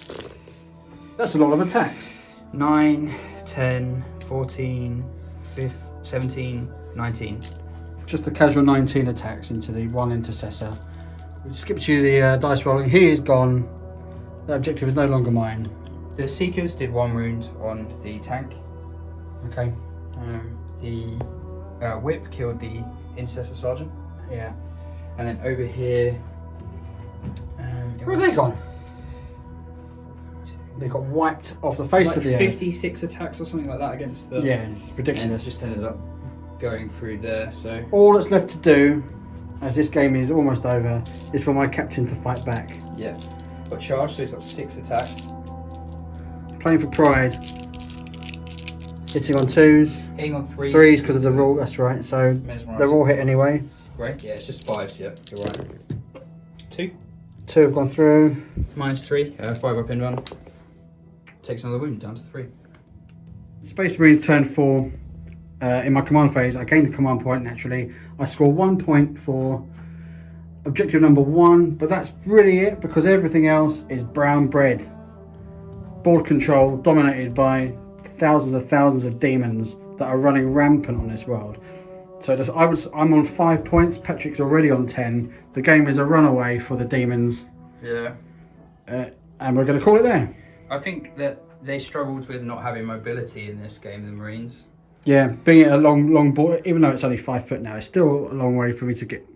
That's a lot of attacks. 9, 10, 14, 15, 17, 19. Just a casual 19 attacks into the 1 Intercessor. We skipped you the dice rolling. He is gone. The objective is no longer mine. The Seekers did 1 wound on the tank. Okay. The Whip killed the Intercessor Sergeant. Yeah. And then over here... Where have they gone? They got wiped off the face like of the earth. 56 attacks or something like that against the... Yeah, it's And ridiculous. just ended up going through there, so... All that's left to do, as this game is almost over, is for my captain to fight back. Yeah. Got charged, so he's got 6 attacks. Playing for pride. Hitting on 2s. Hitting on 3s. 3s because of the rule, that's right. So Mesmerising. they're all hit anyway. Great, yeah, it's just 5s, yeah, you're right. 2. 2 have gone through. Minus 3, 5-up in one. Takes another wound, down to 3. Space Marines turn 4. In my command phase, I gained a command point naturally. I score 1 point for objective number 1, but that's really it because everything else is brown bread. Board control dominated by thousands of demons that are running rampant on this world. So I'm on 5 points. Patrick's already on 10. The game is a runaway for the demons. Yeah. And we're going to call it there. I think that they struggled with not having mobility in this game, the Marines. Yeah, being a long board, even though it's only 5 foot now, it's still a long way for me to get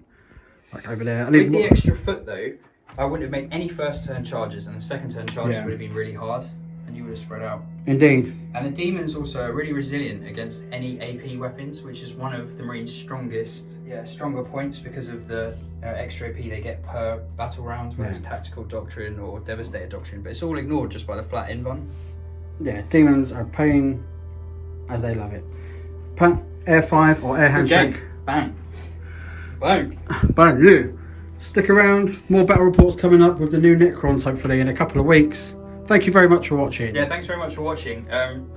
like over there. With the extra foot though, I wouldn't have made any first turn charges, and the second turn charges Yeah. would have been really hard, and you would have spread out. Indeed. And the demons also are really resilient against any AP weapons, which is one of the Marines' stronger points because of the extra AP they get per battle round, whether it's tactical doctrine or devastator doctrine. But it's all ignored just by the flat invuln. Yeah, demons are paying as they love it. Air 5 or air handshake. Bang. Bang. Bang, yeah. Stick around. More battle reports coming up with the new Necrons hopefully in a couple of weeks. Thank you very much for watching. Yeah, thanks very much for watching.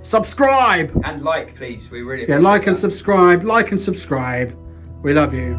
Subscribe! And like, please. We really Yeah, appreciate like and that. subscribe. Like and subscribe. We love you.